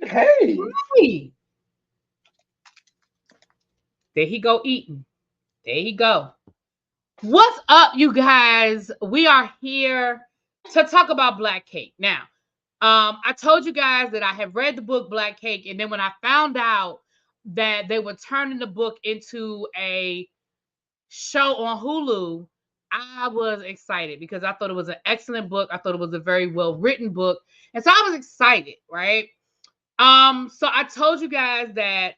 Hey. Hey, there he go eating. There he go. What's up, you guys? We are here to talk about Black Cake. Now, I told you guys that I have read the book Black Cake, and then when I found out that they were turning the book into a show on Hulu, I was excited because I thought it was an excellent book. I thought it was a very well written book, and so I was excited, right? So I told you guys that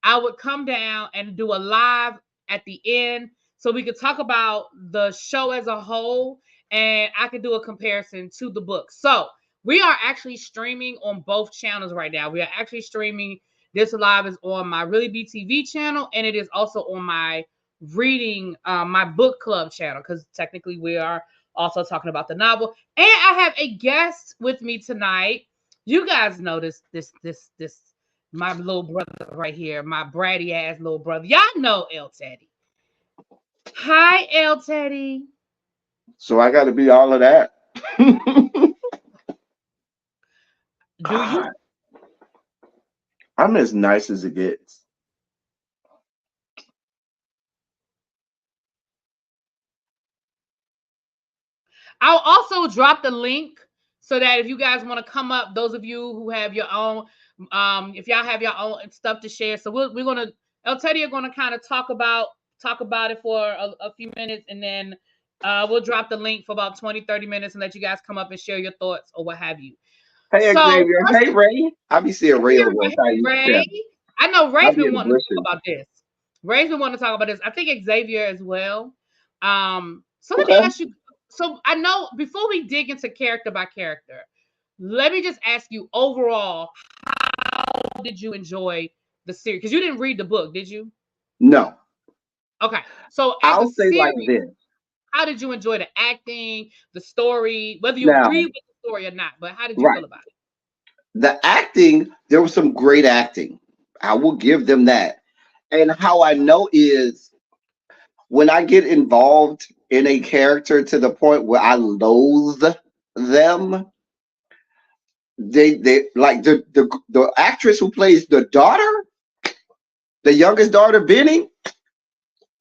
I would come down and do a live at the end so we could talk about the show as a whole and I could do a comparison to the book. So we are actually streaming on both channels right now. We are actually streaming. This live is on my ReallyBTV channel and it is also on my reading my book club channel because technically we are also talking about the novel. And I have a guest with me tonight. You guys know this my little brother right here, my bratty ass little brother. Y'all know ElTeddy. Hi, ElTeddy. So I got to be all of that. Do you? God, I'm as nice as it gets. I'll also drop the link so that if you guys want to come up, those of you who have your own, if y'all have your own stuff to share, so we're gonna ElTeddy are gonna kind of talk about it for a few minutes, and then we'll drop the link for about 20-30 minutes and let you guys come up and share your thoughts or what have you. Hey, So Xavier. first, Hey, Ray. I be seeing Ray over on hey, Chinese Ray. channel. I know I Ray's be been in the wanting to talk bushes. about this. Ray's been wanting to talk about this. I think Xavier as well. So let me Okay. ask you. So I know before we dig into character by character, let me just ask you overall, how did you enjoy the series? Because you didn't read the book, did you? No, Okay. So as a I'll say like series, this. how did you enjoy the acting, the story, whether you Now, agree with the story or not? But how did you right. feel about it? The acting, there was some great acting. I will give them that. And how I know is when I get involved in a character to the point where I loathe them, they like the actress who plays the daughter, the youngest daughter, Benny.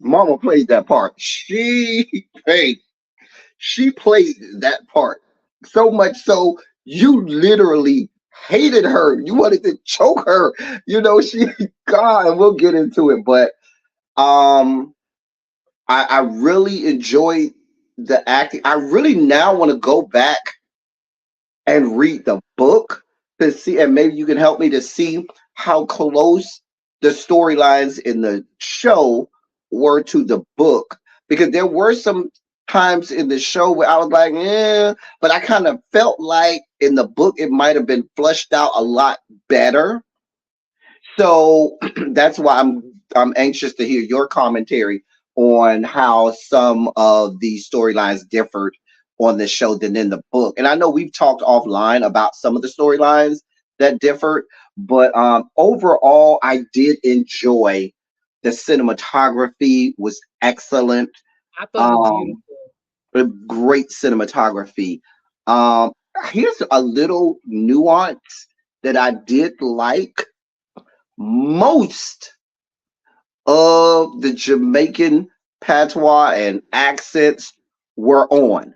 Mama played that part. She played that part so much so you literally hated her. You wanted to choke her. You know, she God, we'll get into it, but um I really enjoyed the acting. I really now want to go back and read the book to see, and maybe you can help me to see how close the storylines in the show were to the book. Because there were some times in the show where I was like, yeah, but I kind of felt like in the book it might have been flushed out a lot better. So that's why I'm anxious to hear your commentary on how some of these storylines differed on the show than in the book. And I know we've talked offline about some of the storylines that differed, but overall, I did enjoy the cinematography was excellent. I thought it was Um, beautiful. a great cinematography. Um, Here's a little nuance that I did like most of the Jamaican patois and accents were on.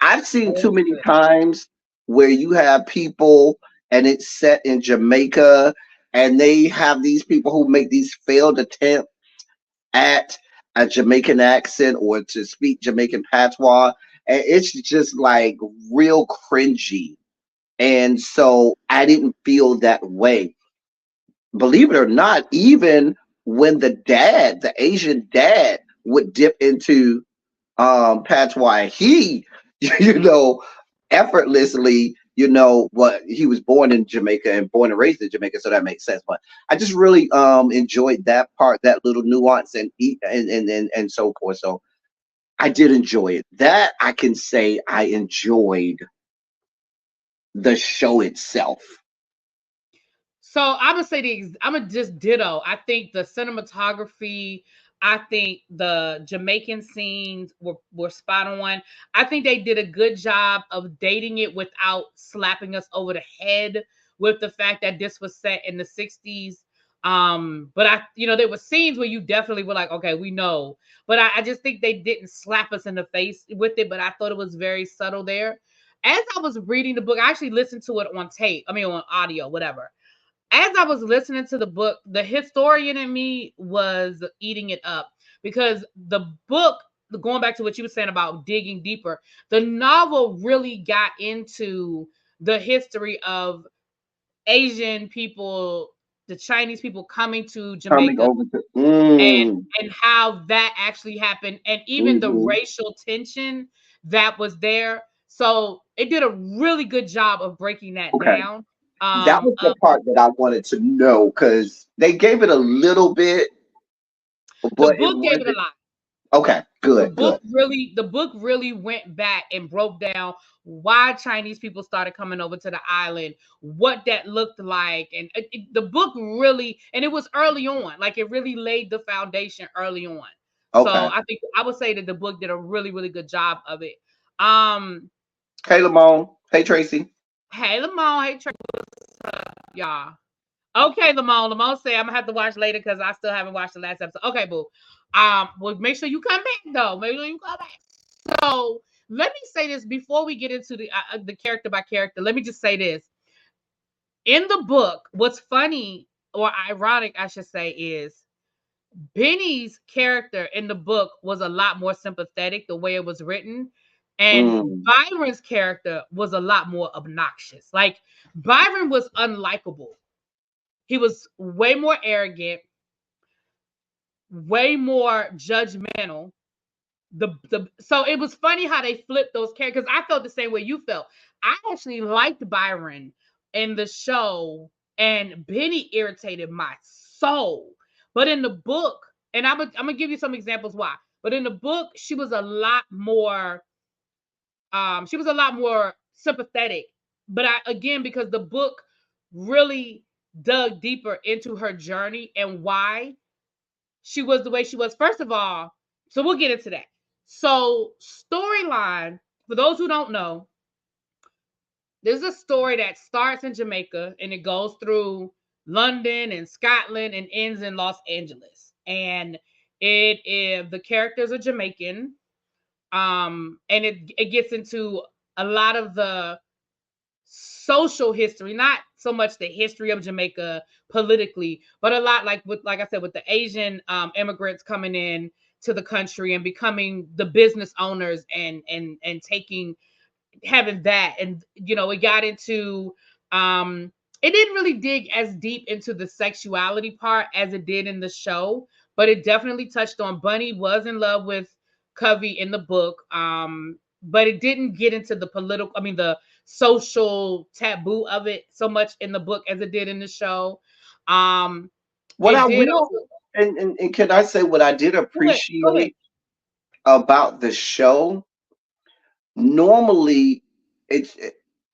I've seen Oh, too many good. times where you have people and it's set in Jamaica and they have these people who make these failed attempts at a Jamaican accent or to speak Jamaican patois. And it's just like real cringy. And so I didn't feel that way. Believe it or not, even when the dad, the Asian dad, would dip into patois, he, you know, effortlessly, what he was born in Jamaica and born and raised in Jamaica, so that makes sense. But I just really enjoyed that part, that little nuance and so forth. So I did enjoy it. That I can say I enjoyed the show itself. So I'm gonna say I'm gonna just ditto. I think the cinematography, I think the Jamaican scenes were spot on. I think they did a good job of dating it without slapping us over the head with the fact that this was set in the 60s. But there were scenes where you definitely were like, okay, we know. But I just think they didn't slap us in the face with it, but I thought it was very subtle there. As I was reading the book, I actually listened to it on tape. I mean, on audio, whatever. As I was listening to the book, the historian in me was eating it up because the book, going back to what you were saying about digging deeper, the novel really got into the history of Asian people, the Chinese people coming to Coming Jamaica, over to and how that actually happened, and even the mhm. racial tension that was there. So it did a really good job of breaking that Okay. down. That was the part that I wanted to know because they gave it a little bit, The but it book gave it a wasn't. lot. Okay, good, good. The book really went back and broke down why Chinese people started coming over to the island, what that looked like, and the book really, and it was early on, like it really laid the foundation early on. So Okay. I think I would say that the book did a really, really good job of it. Um, Hey, Lamone. Hey, Tracy. hey Lamont, hey Trey, y'all. Okay, Lamont said I'm gonna have to watch later because I still haven't watched the last episode. Okay, boo. Well, make sure you come back though. Make sure you come back. So let me say this before we get into the character by character. Let me just say this. In the book, what's funny or ironic, I should say, is Benny's character in the book was a lot more sympathetic the way it was written. And Mm, Byron's character was a lot more obnoxious. Like Byron was unlikable. He was way more arrogant, way more judgmental. The So it was funny how they flipped those characters. I felt the same way you felt. I actually liked Byron in the show, and Benny irritated my soul. But in the book, and I'm gonna give you some examples why. But in the book, she was a lot more sympathetic. But again, because the book really dug deeper into her journey and why she was the way she was. First of all, so we'll get into that. So, storyline, for those who don't know, there's a story that starts in Jamaica and it goes through London and Scotland and ends in Los Angeles. And the characters are Jamaican. And it gets into a lot of the social history, not so much the history of Jamaica politically, but a lot like I said, with the Asian immigrants coming in to the country and becoming the business owners and taking having that. And it got into it didn't really dig as deep into the sexuality part as it did in the show, but it definitely touched on Bunny was in love with Covey in the book. But it didn't get into the social taboo of it so much in the book as it did in the show. Um, what it I did real also. and can I say what I did Go ahead. Go ahead. appreciate about the show? Normally, it's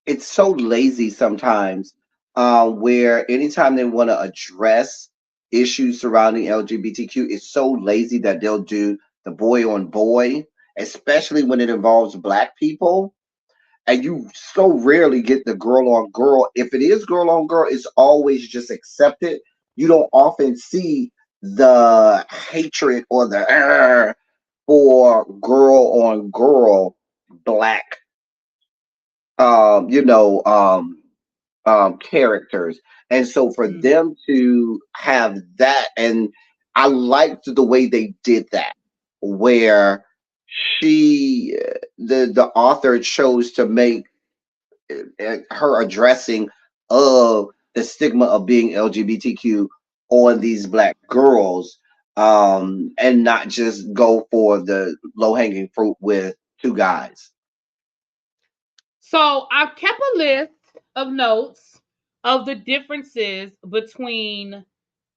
it's so lazy sometimes, where anytime they want to address issues surrounding LGBTQ, it's so lazy that they'll do the boy on boy, especially when it involves black people. And you so rarely get the girl on girl. If it is girl on girl, it's always just accepted. You don't often see the hatred or the for girl on girl black um you know um characters. And so for Mhm. them to have that, and I liked the way they did that, where the author chose to make her addressing of the stigma of being LGBTQ on these black girls, and not just go for the low hanging fruit with two guys. So I've kept a list of notes of the differences between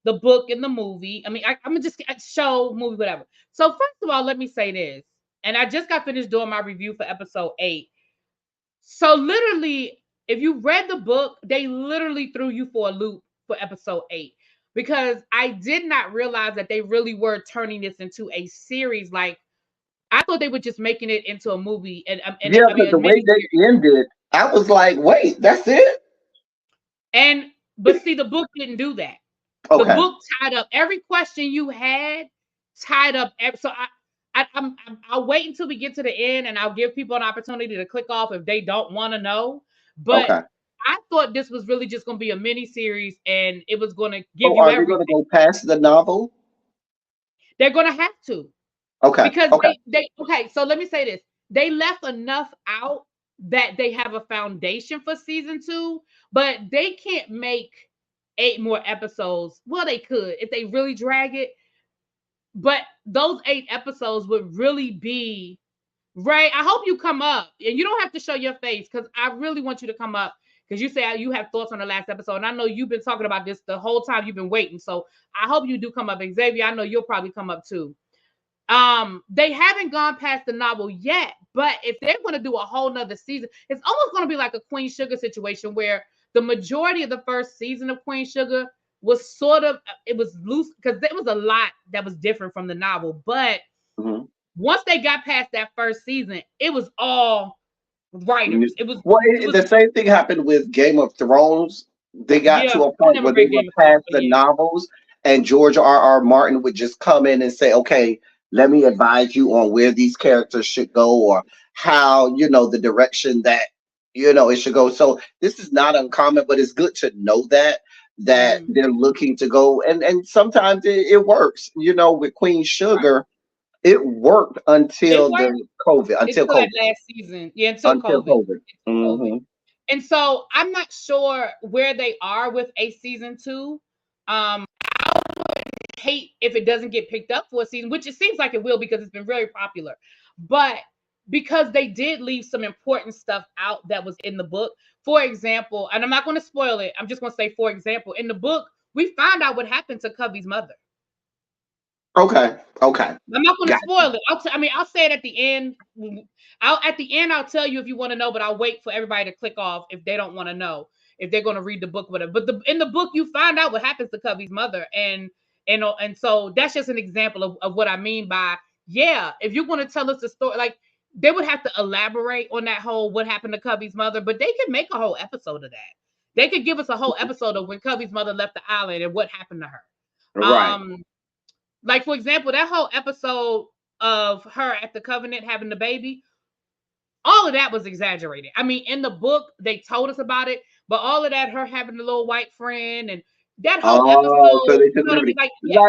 the book and the movie. I mean, I'm gonna just show movie, whatever. So first of all, let me say this, and I just got finished doing my review for episode 8. So literally, if you read the book, they literally threw you for a loop for episode 8 because I did not realize that they really were turning this into a series. Like I thought they were just making it into a movie and Yeah, I mean because a the way mini. they ended, I was like, wait, that's it? But see, the book didn't do that. The Okay. book tied up every question you had, tied up. So I'll wait until we get to the end, and I'll give people an opportunity to click off if they don't want to know. But Okay. I thought this was really just going to be a mini series, and it was going to give So you are they going to everything. go past the novel? They're going to have to, Okay. because Okay. they okay. So let me say this: they left enough out that they have a foundation for season 2, but they can't make 8 more episodes. Well, they could if they really drag it, but those 8 episodes would really be Ray. I hope you come up, and you don't have to show your face because I really want you to come up because you say you have thoughts on the last episode, and I know you've been talking about this the whole time you've been waiting. So I hope you do come up. And Xavier, I know you'll probably come up too. They haven't gone past the novel yet, but if they're going to do a whole nother season, it's almost going to be like a Queen Sugar situation where the majority of the first season of Queen Sugar was sort of, it was loose because there was a lot that was different from the novel. But Mm-hmm. once they got past that first season, it was all writers. It was, Well, it was, the same thing happened with Game of Thrones. They got yeah, to a I point never where they read were Game of Thrones, past but the yeah. novels, and George R. Martin would just come in and say, "Okay, let me advise you on where these characters should go, or how the direction that it should go." So this is not uncommon, but it's good to know that Mhm. they're looking to go, and sometimes it works. With Queen Right. Sugar, it worked It until worked the COVID, until until that COVID, last season. Yeah, until until COVID. COVID. Until COVID. Hmm. And so I'm not sure where they are with a season 2. Hate if it doesn't get picked up for a season, which it seems like it will because it's been very popular. But because they did leave some important stuff out that was in the book. For example, and I'm not going to spoil it. I'm just going to say, for example, in the book, we find out what happened to Covey's mother. Okay. Okay. I'm not going to Got spoil it. I'll say it at the end. I'll tell you if you want to know, but I'll wait for everybody to click off if they don't want to know, if they're going to read the book, whatever. But in the book, you find out what happens to Covey's mother, and so that's just an example of what I mean by, yeah. If you're going to tell us the story, like, they would have to elaborate on that whole what happened to Covey's mother, but they could make a whole episode of that. They could give us a whole episode of when Covey's mother left the island and what happened to her. right. Um, like, for example, that whole episode of her at the Covenant having the baby, all of that was exaggerated. I mean, in the book, they told us about it, but all of that, her having the little white friend and that whole episode, Oh, so they you took know what I mean? liberty. Like, yeah.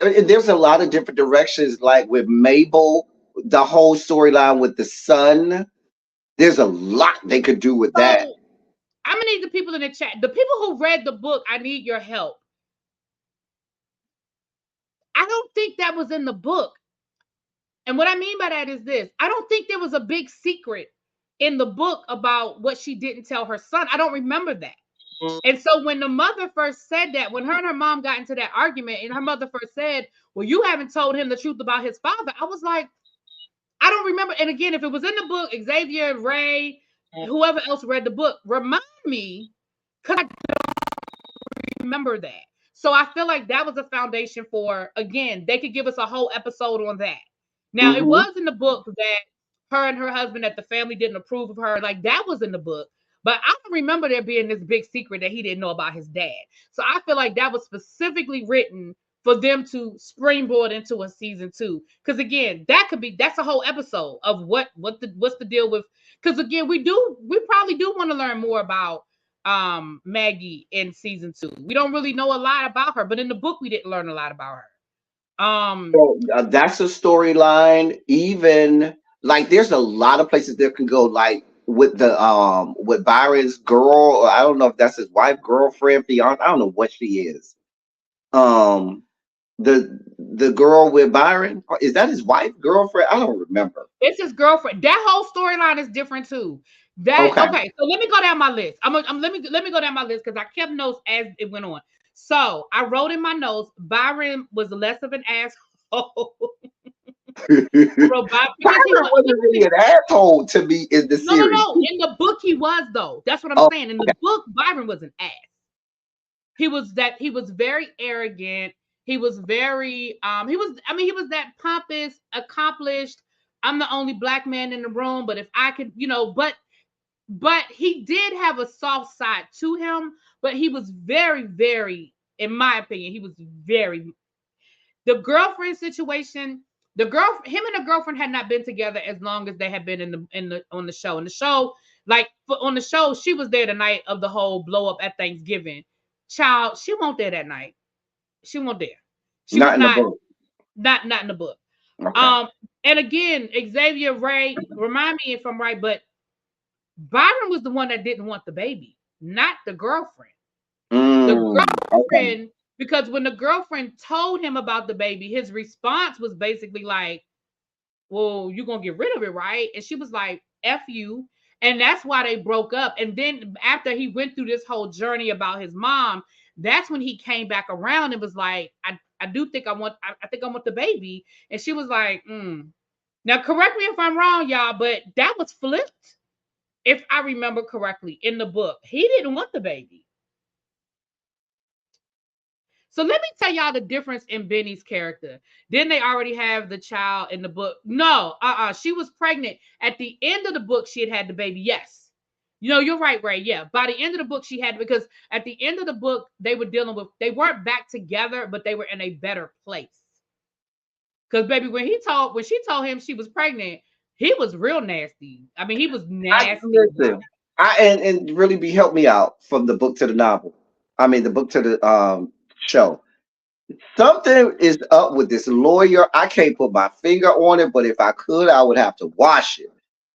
Like, there's a lot of different directions. Like with Mabel, the whole storyline with the son. There's a lot they could do with that. So I'm gonna need the people in the chat, the people who read the book. I need your help. I don't think that was in the book. And what I mean by that is this: I don't think there was a big secret in the book about what she didn't tell her son. I don't remember that. And so when the mother first said that, when her and her mom got into that argument, and her mother first said, "Well, you haven't told him the truth about his father," I was like, I don't remember. And again, if it was in the book, Xavier, Ray, whoever else read the book, remind me, because I remember that. So I feel like that was a foundation for, again, they could give us a whole episode on that. Now, it Hmm. was in the book that her and her husband, that the family didn't approve of her. Like, that was in the book. But I don't remember there being this big secret that he didn't know about his dad. So I feel like that was specifically written for them to springboard into a season 2. Because again, that's a whole episode of what's the deal with. Because again, we probably do want to learn more about Maggie in season 2. We don't really know a lot about her, but in the book we didn't learn a lot about her. So that's a storyline. Even like, there's a lot of places that can go. Like with Byron's girl, or I don't know if that's his wife, girlfriend, fiance. I don't know what she is. Um, the girl with Byron, is that his wife, girlfriend? I don't remember. It's his girlfriend. That whole storyline is different too. That Okay. Okay, so let me go down my list. Let me go down my list because I kept notes as it went on. So I wrote in my notes, Byron was less of an asshole. I wrote Byron because he Byron was. wasn't really an asshole to me in the No, no, series. no. In the book, he was though. That's what I'm Oh, saying. In the okay. book, Byron was an ass. He was very arrogant. He was very he was that pompous, accomplished. I'm the only black man in the room, but if I could, but but he did have a soft side to him, but he was very, very, in my opinion, he was very, the girlfriend situation, him and the girlfriend had not been together as long as they had been in the on the show. In the show, on the show, she was there the night of the whole blow up at Thanksgiving. Child, she won't there that night. She won't there. She was Not in the book. not in the book. Okay. And again, Xavier Ray, remind me if I'm right, but Byron was the one that didn't want the baby, not the girlfriend. The girlfriend, Okay. because when the girlfriend told him about the baby, his response was basically like, well, you're gonna get rid of it, right? And she was like, F you. And that's why they broke up. And then after he went through this whole journey about his mom, that's when he came back around and was like, I do think I think I want the baby. And she was like, Now correct me if I'm wrong, y'all, but that was flipped, if I remember correctly, in the book. He didn't want the baby. So let me tell y'all the difference in Benny's character. Didn't they already have the child in the book? No, she was pregnant. At the end of the book, she had the baby. Yes. You know, you're right, Ray. Yeah. By the end of the book, she had, because at the end of the book, they weren't back together, but they were in a better place. Because baby, when she told him she was pregnant, he was real nasty. I mean, he was nasty. Listen, and really be help me out from the book to the novel. I mean, the book to the show. Something is up with this lawyer. I can't put my finger on it, but if I could, I would have to wash it.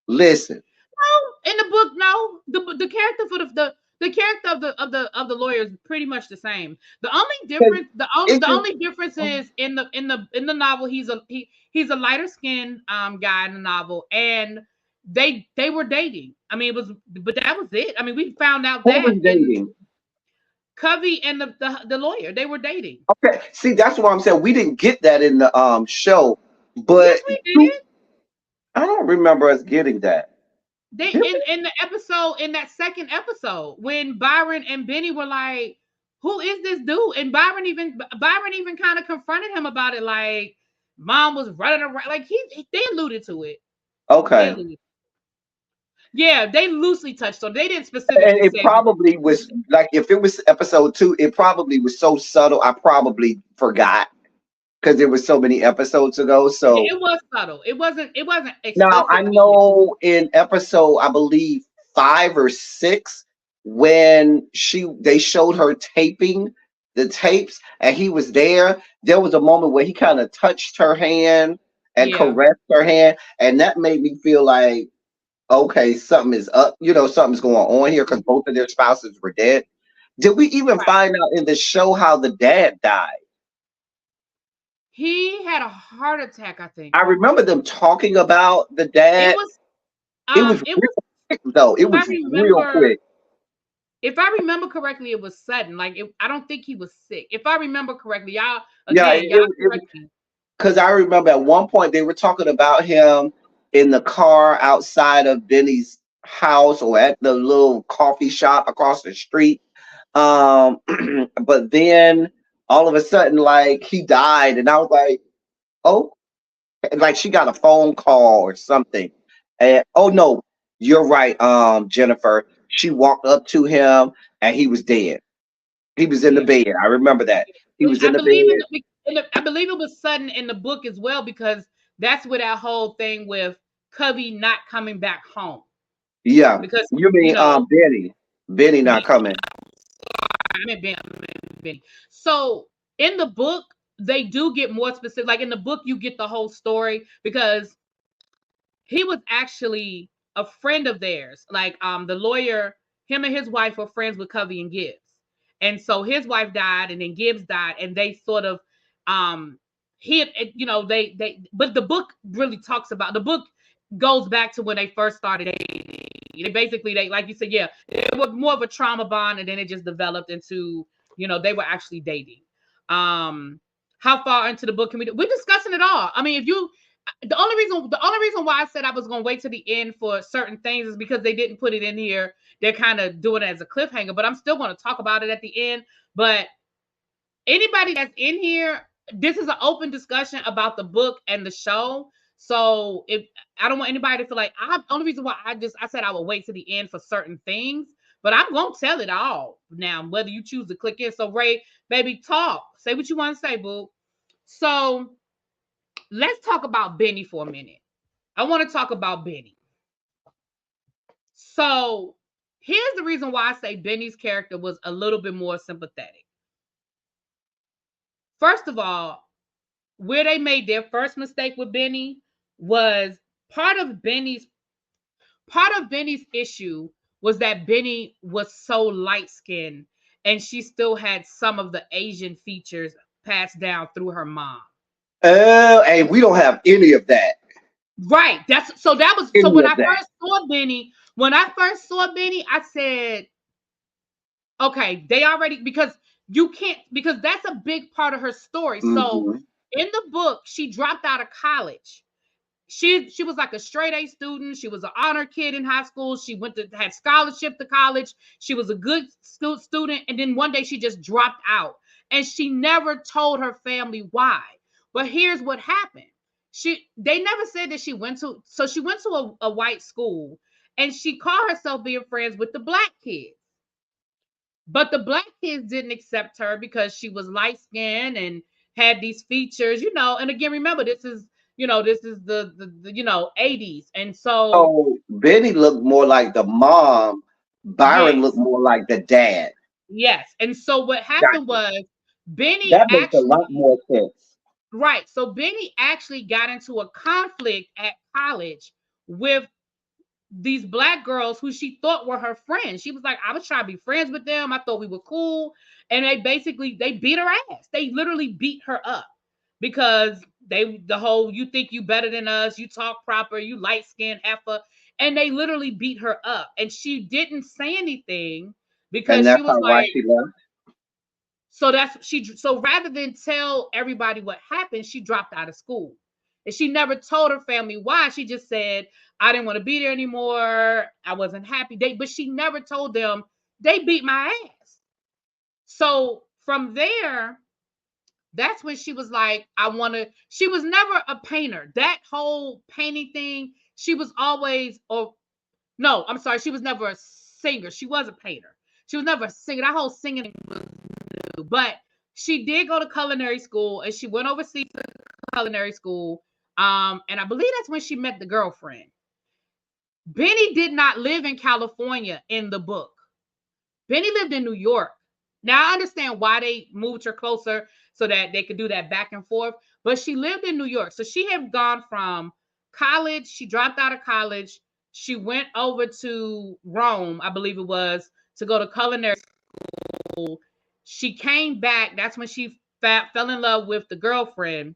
Listen, No, in the book, no. The character for the character of the lawyer is pretty much the same. The only 'cause difference it's the just only difference is in the novel, he's a lighter skinned guy in the novel, and they were dating. I mean, it was, but that was it. I mean, we found out who that was in dating. Covey and the lawyer, they were dating. Okay, see, that's what I'm saying. We didn't get that in the show, Yes, but we did. I don't remember us getting that. They Did in the episode, in that second episode, when Byron and Benny were like, "Who is this dude?" And Byron even kind of confronted him about it, like mom was running around. Like they alluded to it. They Okay. alluded. Yeah, they loosely touched on. They didn't And specifically it say. probably was like if it was episode 2, it probably was so subtle. I probably forgot because there was so many episodes ago. Yeah, So it was subtle. It wasn't. It wasn't now I explicit like it. know in episode, I believe 5 or 6, when they showed her taping the tapes and he was there, there was a moment where he kind of touched her hand and Yeah, caressed her hand, and that made me feel like okay, something is up. Something's going on here because both of their spouses were dead. Did we even right. find out in the show how the dad died? He had a heart attack, I think. I remember them talking about the It dad. was It was it was real quick, though. It if I was real remember quick. if I remember correctly, it was sudden. Like I don't think he was sick. If I remember correctly, Yeah, y'all it correct me. because I remember at one point they were talking about him in the car outside of Benny's house or at the little coffee shop across the street. Um, but then all of a sudden, like he died, and I was like, oh, like she got a phone call or something. And oh no, you're right, Jennifer. She walked up to him and he was dead. He was in the Yeah, bed. I remember that. He was in I the believe bed. I believe it was sudden in the book as well, because that's where that whole thing with Cubby not coming back home, Yeah. because You you mean know Benny. Benny not coming. Benny. So in the book, they do get more specific. Like in the book, you get the whole story, because he was actually a friend of theirs. Like the lawyer, him and his wife were friends with Covey and Gibbs. And so his wife died and then Gibbs died, and they sort of but the book really talks about, the book goes back to when they first started dating. They like you said, yeah, it was more of a trauma bond, and then it just developed into, they were actually dating. How far into the book can we're discussing it all. I mean, if you the only reason why I said I was going to wait to the end for certain things is because they didn't put it in here. They're kind of doing it as a cliffhanger, but I'm still going to talk about it at the end. But anybody that's in here, this is an open discussion about the book and the show. So if I don't want anybody to feel like only reason why I said I would wait to the end for certain things, but I'm gonna tell it all now, whether you choose to click in. So Ray, baby, talk. Say what you want to say, boo. So let's talk about Benny for a minute. I want to talk about Benny. So here's the reason why I say Benny's character was a little bit more sympathetic. First of all, where they made their first mistake with Benny was part of Benny's issue was that Benny was so light skinned and she still had some of the Asian features passed down through her mom. And we don't have any of that. Right. That was so when I first saw Benny, I said, okay, they already because you can't because that's a big part of her story. So in the book, she dropped out of college. She was like a straight A student. She was an honor kid in high school. She had scholarship to college. She was a good student. And then one day she just dropped out. And she never told her family why. But here's what happened. They never said that she went to a white school and she called herself being friends with the black kids. But the black kids didn't accept her because she was light skinned and had these features, and again, remember, this is the 80s. And so Benny looked more like the mom. Byron looked more like the dad. Yes. And so what happened was Benny that makes a lot more sense. Right. So Benny actually got into a conflict at college with these black girls who she thought were her friends. She was like, I was trying to be friends with them. I thought we were cool. And they beat her ass. They literally beat her up because you think you better than us. You talk proper, you light skinned heifer. And they literally beat her up. And she didn't say anything because she was like, she left. So rather than tell everybody what happened, she dropped out of school. And she never told her family why. She just said, I didn't want to be there anymore. I wasn't happy. But she never told them they beat my ass. So from there, that's when she was like, she was never a painter. That whole painting thing, she was always, no, I'm sorry. She was never a singer. She was a painter. She was never a singer. That whole singing was new. But she did go to culinary school and she went overseas to culinary school. And I believe that's when she met the girlfriend. Benny did not live in California in the book. Benny lived in New York. Now, I understand why they moved her closer so that they could do that back and forth, but she lived in New York. So she had gone from college. She dropped out of college. She went over to Rome, I believe it was, to go to culinary school. She came back. That's when she fell in love with the girlfriend.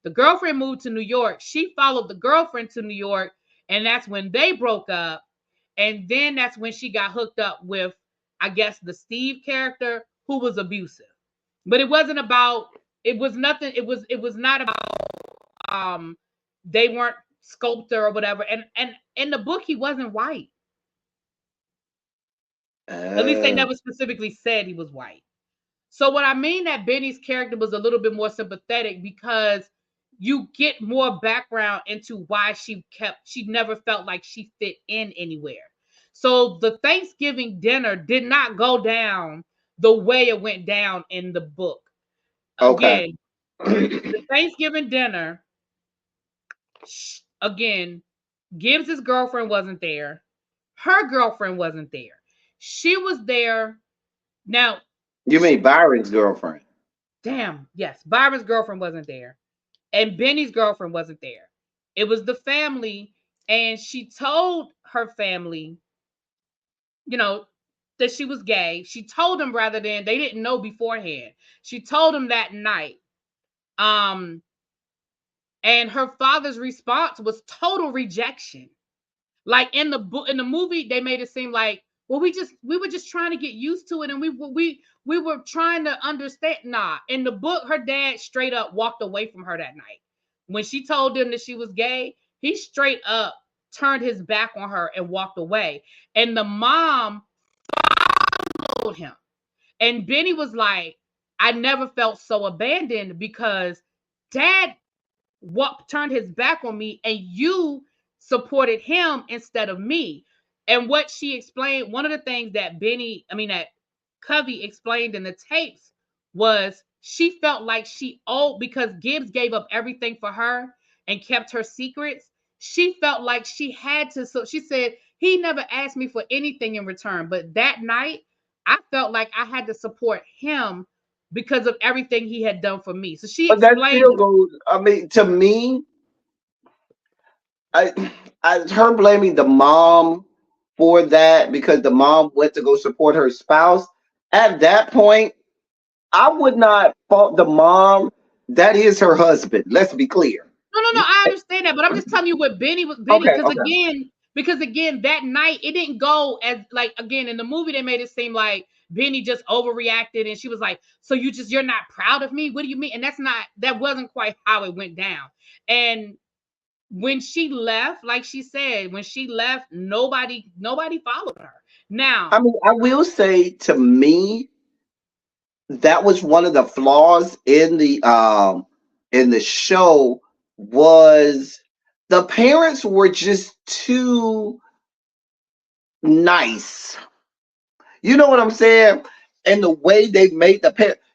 The girlfriend moved to New York. She followed the girlfriend to New York, and that's when they broke up. And then that's when she got hooked up with, I guess, the Steve character, who was abusive. But it wasn't about, it was nothing, it was not about they weren't sculptor or whatever. And in the book, he wasn't white. At least they never specifically said he was white. So what I mean that Benny's character was a little bit more sympathetic because you get more background into why she never felt like she fit in anywhere. So the Thanksgiving dinner did not go down the way it went down in the book. Okay. Again, the Thanksgiving dinner, again, Gibbs' girlfriend wasn't there. Her girlfriend wasn't there. She was there. Now, you mean Byron's girlfriend? Damn, yes. Byron's girlfriend wasn't there. And Benny's girlfriend wasn't there. It was the family. And she told her family, that she was gay. She told them rather than they didn't know beforehand. She told them that night. And her father's response was total rejection. Like in the movie, they made it seem like, well, we were just trying to get used to it, and we were trying to understand. Nah, in the book, her dad straight up walked away from her that night. When she told him that she was gay, he straight up turned his back on her and walked away. And the mom followed him. And Benny was like, I never felt so abandoned because dad what turned his back on me, and you supported him instead of me. And what she explained, one of the things that that Covey explained in the tapes was she felt like she owed, because Gibbs gave up everything for her and kept her secrets. She felt like she had to. So she said, he never asked me for anything in return. But that night, I felt like I had to support him because of everything he had done for me. So she But that explained. still goes. I mean, to me, I, her blaming the mom for that because the mom went to go support her spouse. At that point, I would not fault the mom. That is her husband. Let's be clear. No, I understand that, but I'm just telling you what Benny was Benny, Okay, okay. because again, that night it didn't go as, like, again, in the movie they made it seem like Benny just overreacted and she was like, so you're not proud of me? What do you mean? And that wasn't quite how it went down. And when she left, like she said, when she left, nobody followed her. I Now, mean, I will say to me, that was one of the flaws in the show was the parents were just too nice. You know what I'm saying? And the way they made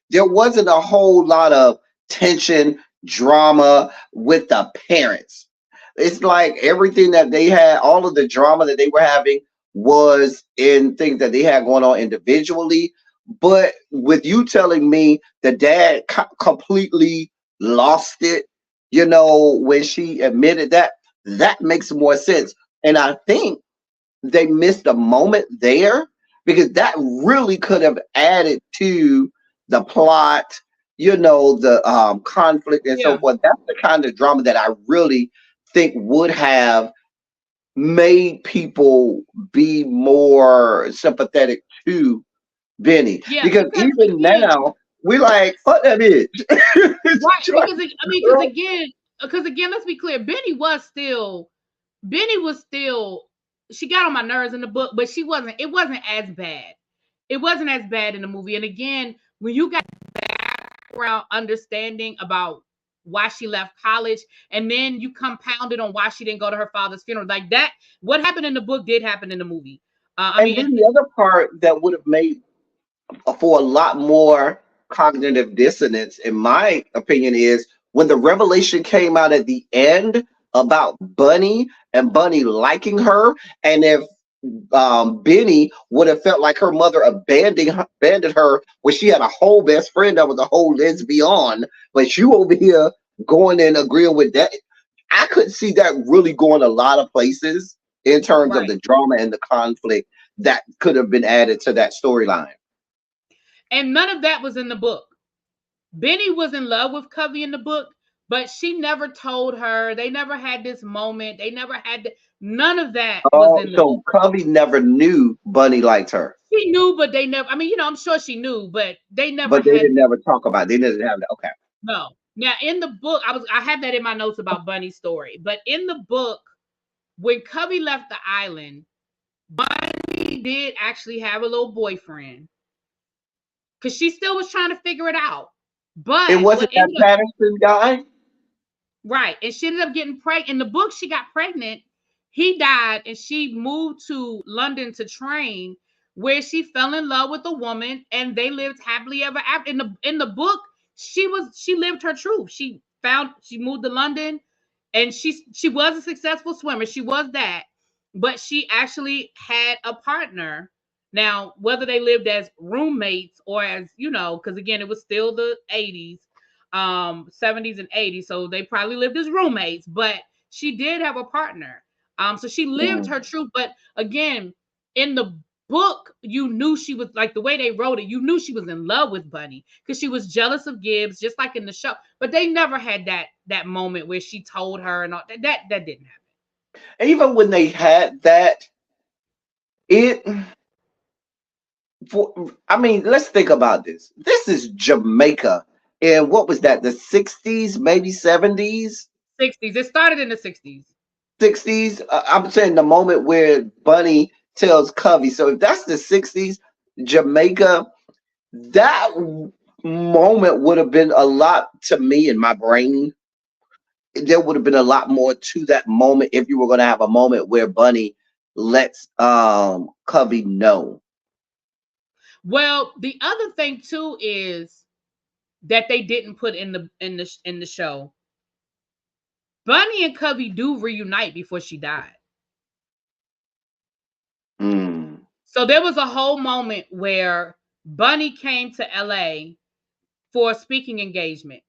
there wasn't a whole lot of tension, drama with the parents. It's like everything that they had, all of the drama that they were having was in things that they had going on individually. But with you telling me the dad completely lost it, when she admitted that, that makes more sense. And I think they missed a moment there because that really could have added to the plot, the conflict and so yeah, forth. That's the kind of drama that I really think would have made people be more sympathetic to Benny. yeah, Because because even again, now, we like, fuck that bitch. right, because again, let's be clear, Benny was still, she got on my nerves in the book, but it wasn't as bad. It wasn't as bad in the movie. And again, when you got background understanding about why she left college, and then you compounded on why she didn't go to her father's funeral, like that, what happened in the book did happen in the movie. And then the other part that would have made for a lot more cognitive dissonance, in my opinion, is when the revelation came out at the end about Bunny and Bunny liking her, and if Benny would have felt like her mother abandoned her when she had a whole best friend that was a whole lesbian, but you over here going and agreeing with that. I could see that really going a lot of places in terms of right. the drama and the conflict that could have been added to that storyline. And none of that was in the book. Benny was in love with Covey in the book, but she never told her. They never had this moment. They never had none of that was Oh, in the book. so Covey never knew Bunny liked her, She knew, but they never. I mean, I'm sure she knew, but they never but they had. didn't never talk about it. They didn't have that. Okay. No. Now in the book, I had that in my notes about Bunny's story, but in the book, when Covey left the island, Bunny did actually have a little boyfriend because she still was trying to figure it out. It But what wasn't that ended up Patterson guy. right, and she ended up getting pregnant. In the book, she got pregnant. He died, and she moved to London to train, where she fell in love with a woman, and they lived happily ever after. In the book, she lived her truth. She moved to London, and she was a successful swimmer. She was that, but she actually had a partner. Now, whether they lived as roommates or as, because again, it was still the 80s, 70s and 80s, so they probably lived as roommates, but she did have a partner. So she lived Mm. her truth, but again, in the book, you knew she was, like, the way they wrote it, you knew she was in love with Bunny because she was jealous of Gibbs, just like in the show. But they never had that moment where she told her and all that didn't happen. Even when they had that, it. I mean, let's think about this. This is Jamaica, and what was that? The 60s, maybe 70s, 60s. It started in the 60s. 60s. I'm saying the moment where Bunny tells Covey. So if that's the 60s, Jamaica, that moment would have been a lot to me in my brain there would have been a lot more to that moment if you were going to have a moment where Bunny lets Covey know. Well, the other thing too is that they didn't put in the show. Bunny and Covey do reunite before she died. Mm. So there was a whole moment where Bunny came to LA for a speaking engagement.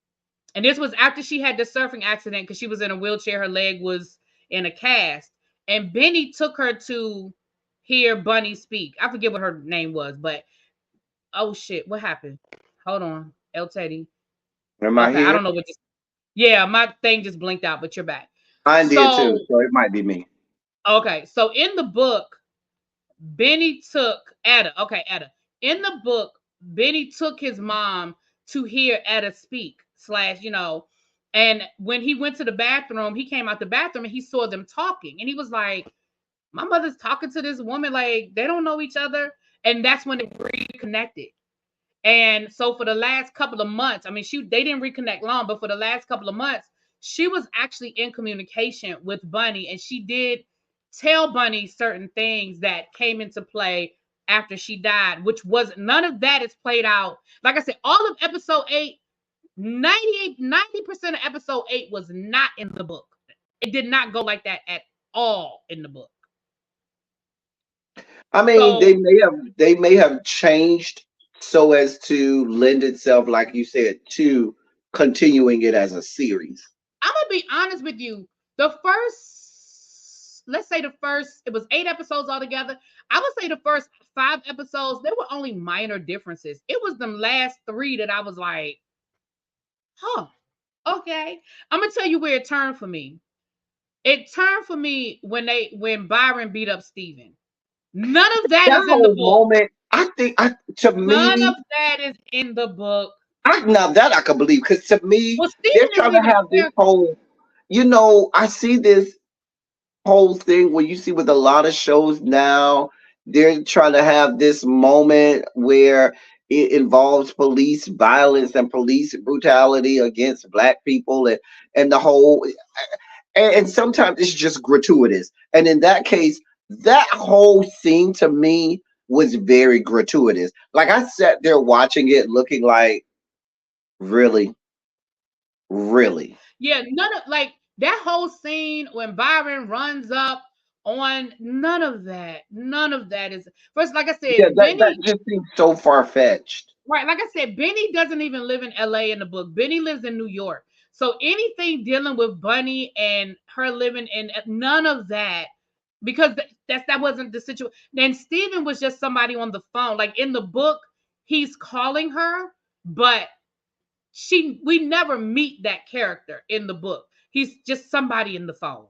And this was after she had the surfing accident because she was in a wheelchair. Her leg was in a cast. And Benny took her to hear Bunny speak. I forget what her name was, but oh shit, what happened? Hold on, ElTeddy. Am I Okay, I here? don't know what just. Yeah, my thing just blinked out, but you're back. Mine did too, So so it might be me. okay, so in the book, Benny took Etta. Okay, Etta. In the book, Benny took his mom to hear Etta speak, slash, and when he went to the bathroom, he came out the bathroom and he saw them talking. And he was like, my mother's talking to this woman, like they don't know each other. And that's when it reconnected. And so for the last couple of months, I mean, they didn't reconnect long, but for the last couple of months, she was actually in communication with Bunny, and she did tell Bunny certain things that came into play after she died, which was none of that is played out. Like I said, all of episode 8, 90% of episode 8 was not in the book. It did not go like that at all in the book. I mean, So they may have changed so as to lend itself, like you said, to continuing it as a series. I'm gonna be honest with you. The first, let's say the first, it was 8 episodes altogether. I would say the first 5 episodes, there were only minor differences. It was them last 3 that I was like, huh, okay. I'm gonna tell you where it turned for me. It turned for me when Byron beat up Steven. None of that That is in the whole book. moment, I think, to None me, of that is in the book. now that I can believe, because to me, Well, they're Steven isn't trying to even have a this character. whole, I see this whole thing where you see with a lot of shows now, they're trying to have this moment where it involves police violence and police brutality against black people, and the whole, and sometimes it's just gratuitous. And in that case, that whole scene to me was very gratuitous. Like I sat there watching it looking like, really, really. Yeah, none of like that whole scene when Byron runs up on none of that. None of that is first, like I Yeah, said, that Benny, just seems so far fetched. right? Like I said, Benny doesn't even live in LA in the book. Benny lives in New York. So anything dealing with Bunny and her living in none of that, because that wasn't the situation. Then Steven was just somebody on the phone. Like in the book, he's calling her, but we never meet that character in the book. He's just somebody in the phone.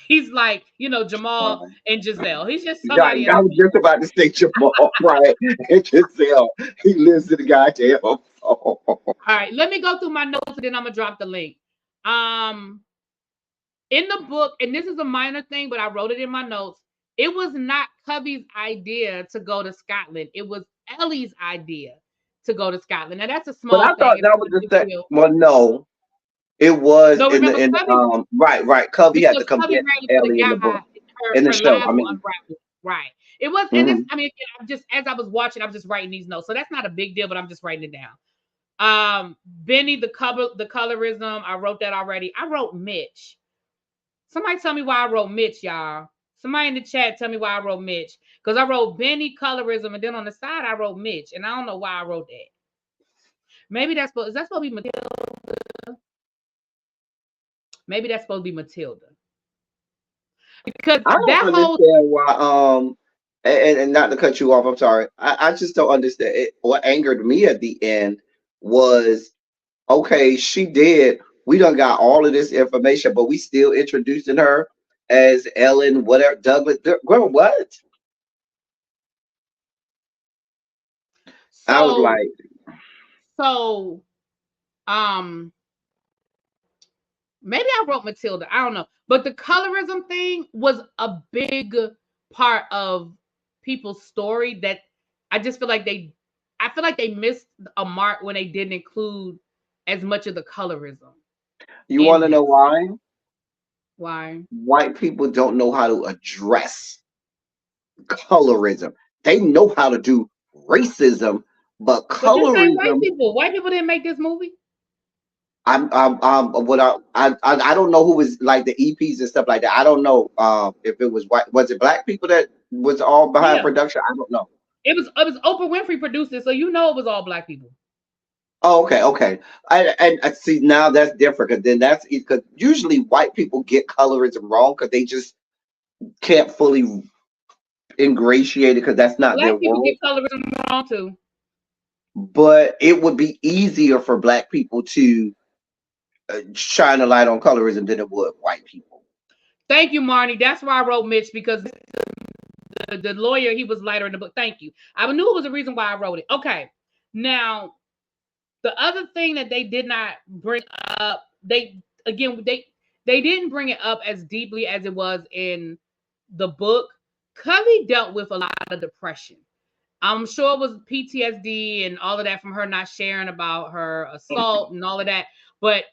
He's like, Jamal Um, and Giselle. He's just Right, somebody in I the was phone. just about to say Jamal, right? And Giselle, he lives in the goddamn phone. All right, let me go through my notes and then I'm gonna drop the link. Um, in the book, and this is a minor thing, but I wrote it in my notes. It was not Cubby's idea to go to Scotland. It was Ellie's idea to go to Scotland. Now that's a But I small thing. thought It's that not was a the big thing. deal. Well, no, it was No, remember Cubby right. Cubby had because to come Cubby get ran into the Ellie in the guy, book, in the her show. lives I will mean, unravel. Right. It was, and it's, hmm I mean, again, I'm just as I was watching, I'm just writing these notes. So that's not a big deal, but I'm just writing it down. Benny, the colorism, I wrote that already. I wrote Mitch. Somebody tell me why I wrote Mitch, y'all. Somebody in the chat tell me why I wrote Mitch. Because I wrote Benny colorism, and then on the side I wrote Mitch. And I don't know why I wrote that. Maybe is that supposed to be Matilda? Maybe that's supposed to be Matilda. Because I don't that whole understand why. And not to cut you off, I'm sorry. I just don't understand. What angered me at the end was, okay, she did. We done got all of this information, but we still introducing her as Ellen, whatever, Douglas. Girl, what? I was so like, so um maybe I wrote Matilda. I don't know. But the colorism thing was a big part of people's story that I just feel like they missed a mark when they didn't include as much of the colorism. You want in to know this. why? Why? White people don't know how to address colorism. They know how to do racism, but But this ain't white colorism. people. White people didn't make this movie. What I don't know who was like the EPs and stuff like that. I don't know if it was white. Was it black people that was all behind Yeah, production? I don't know. it was Oprah Winfrey produced it, so you know it was all black people. Oh, okay, okay. I see now that's different because then that's because usually white people get colorism wrong because they just can't fully ingratiate it because that's not their Black people world. get colorism wrong too. But it would be easier for black people to shine a light on colorism than it would white people. Thank you, Marnie. That's why I wrote Mitch, because the lawyer, he was lighter in the book. Thank you. I knew it was a reason why I wrote it. Okay. Now, the other thing that they did not bring up, they didn't bring it up as deeply as it was in the book. Covey dealt with a lot of depression. I'm sure it was PTSD and all of that from her not sharing about her assault and all of that. But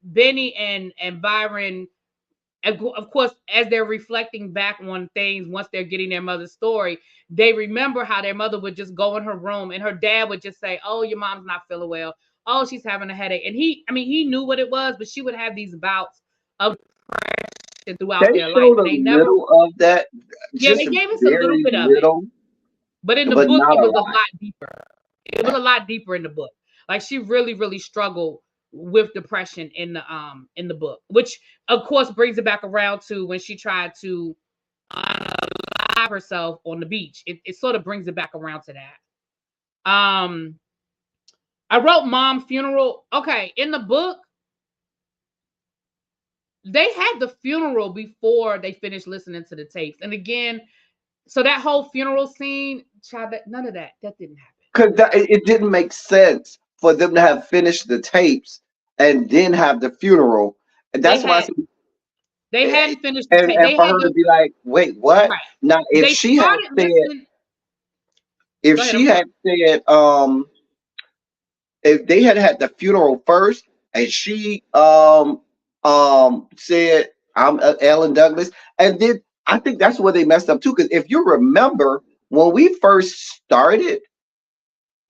Benny and Byron, of course, as they're reflecting back on things, once they're getting their mother's story, they remember how their mother would just go in her room and her dad would just say, "Oh, your mom's not feeling well. Oh, she's having a headache." And he knew what it was, but she would have these bouts of depression throughout They their life. showed And a they never, little of that, yeah, just they gave us a little very bit of it. little, But in the but book, not it a was a lot. lot deeper. It was a lot deeper in the book. Like she really, really struggled with depression in the book, which of course brings it back around to when she tried to live herself on the beach. It sort of brings it back around to that. I wrote Mom Funeral. Okay, in the book, they had the funeral before they finished listening to the tapes. And again, so that whole funeral scene, child, none of that didn't happen. Because it didn't make sense for them to have finished the tapes and then have the funeral. And They that's why I had said, they eh, hadn't finished the tape. and They for had her to the be like, wait, what? right. Now, They started listening. if Go ahead. she I'm had sorry. said, if they had had the funeral first and she said I'm Ellen Douglas, and then I think that's where they messed up too, because if you remember when we first started,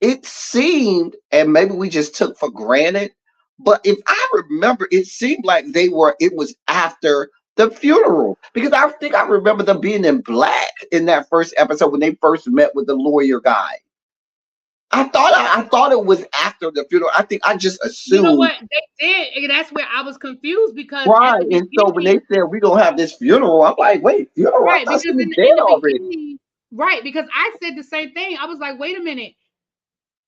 it seemed, and maybe we just took for granted, but if I remember, it seemed like it was after the funeral, because I think I remember them being in black in that first episode when they first met with the lawyer guy. I thought it was after the funeral. I think I just You know assumed. what they did, and that's where I was confused because at Right. the And so when they beginning, said we're gonna have this funeral, I'm like, wait, funeral? I right? thought she Because was in dead the already. beginning, right? Because I said the same thing. I was like, wait a minute.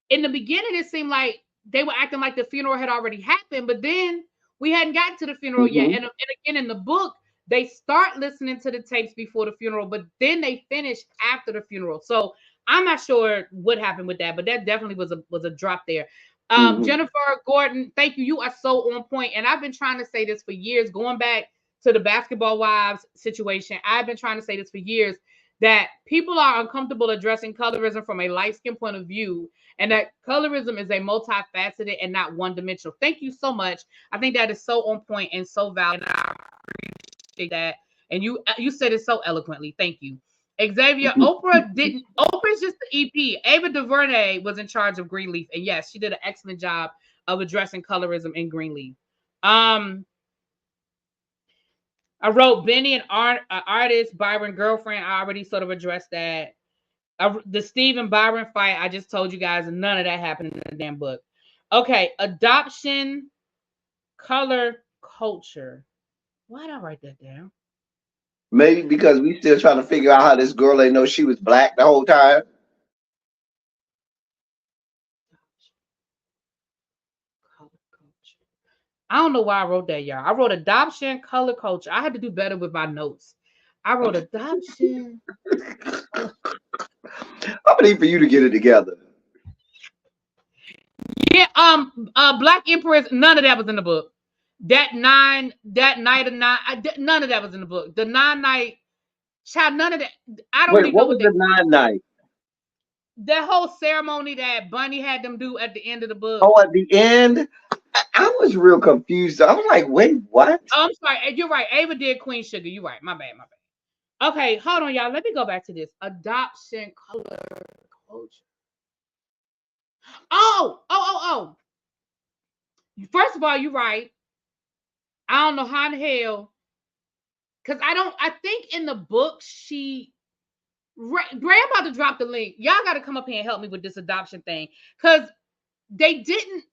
In the beginning, it seemed like they were acting like the funeral had already happened, but then we hadn't gotten to the funeral yet. Hmm. And again, in the book, they start listening to the tapes before the funeral, but then they finish after the funeral. So I'm not sure what happened with that, but that definitely was a drop there. Hmm. Jennifer Gordon, thank you. You are so on point, and I've been trying to say this for years, going back to the Basketball Wives situation. I've been trying to say this for years that people are uncomfortable addressing colorism from a light skin point of view, and that colorism is a multifaceted and not one-dimensional. Thank you so much. I think that is so on point and so valid. I appreciate that. And you said it so eloquently. Thank you. Xavier, Oprah's just the EP. Ava DuVernay was in charge of Greenleaf. And yes, she did an excellent job of addressing colorism in Greenleaf. I wrote Benny and artist, Byron girlfriend. I already sort of addressed that. The Steve and Byron fight, I just told you guys, none of that happened in the damn book. Okay, adoption, color, culture. Why did I write that down? Maybe because we still trying to figure out how this girl ain't know she was black the whole time. Color, culture. I don't know why I wrote that, y'all. I wrote adoption, color, culture. I had to do better with my notes. I wrote adoption. I'm gonna need for you to get it together. Yeah, Black Empress, none of that was in the book. That night of nine, none of that was in the book. The 9 night child, none of that. I don't Wait, even know what what was the 9 night? that whole ceremony that Bunny had them do at the end of the book. Oh, at the end. I was real confused. I was like, wait, what? Oh, I'm sorry. You're right. Ava did Queen Sugar. You're right. My bad. My bad. Okay, hold on, y'all. Let me go back to this adoption color culture. Oh. First of all, you're right. I don't know how in the hell, because I think in the book Gray, I'm about to drop the link. Y'all got to come up here and help me with this adoption thing. Because they didn't,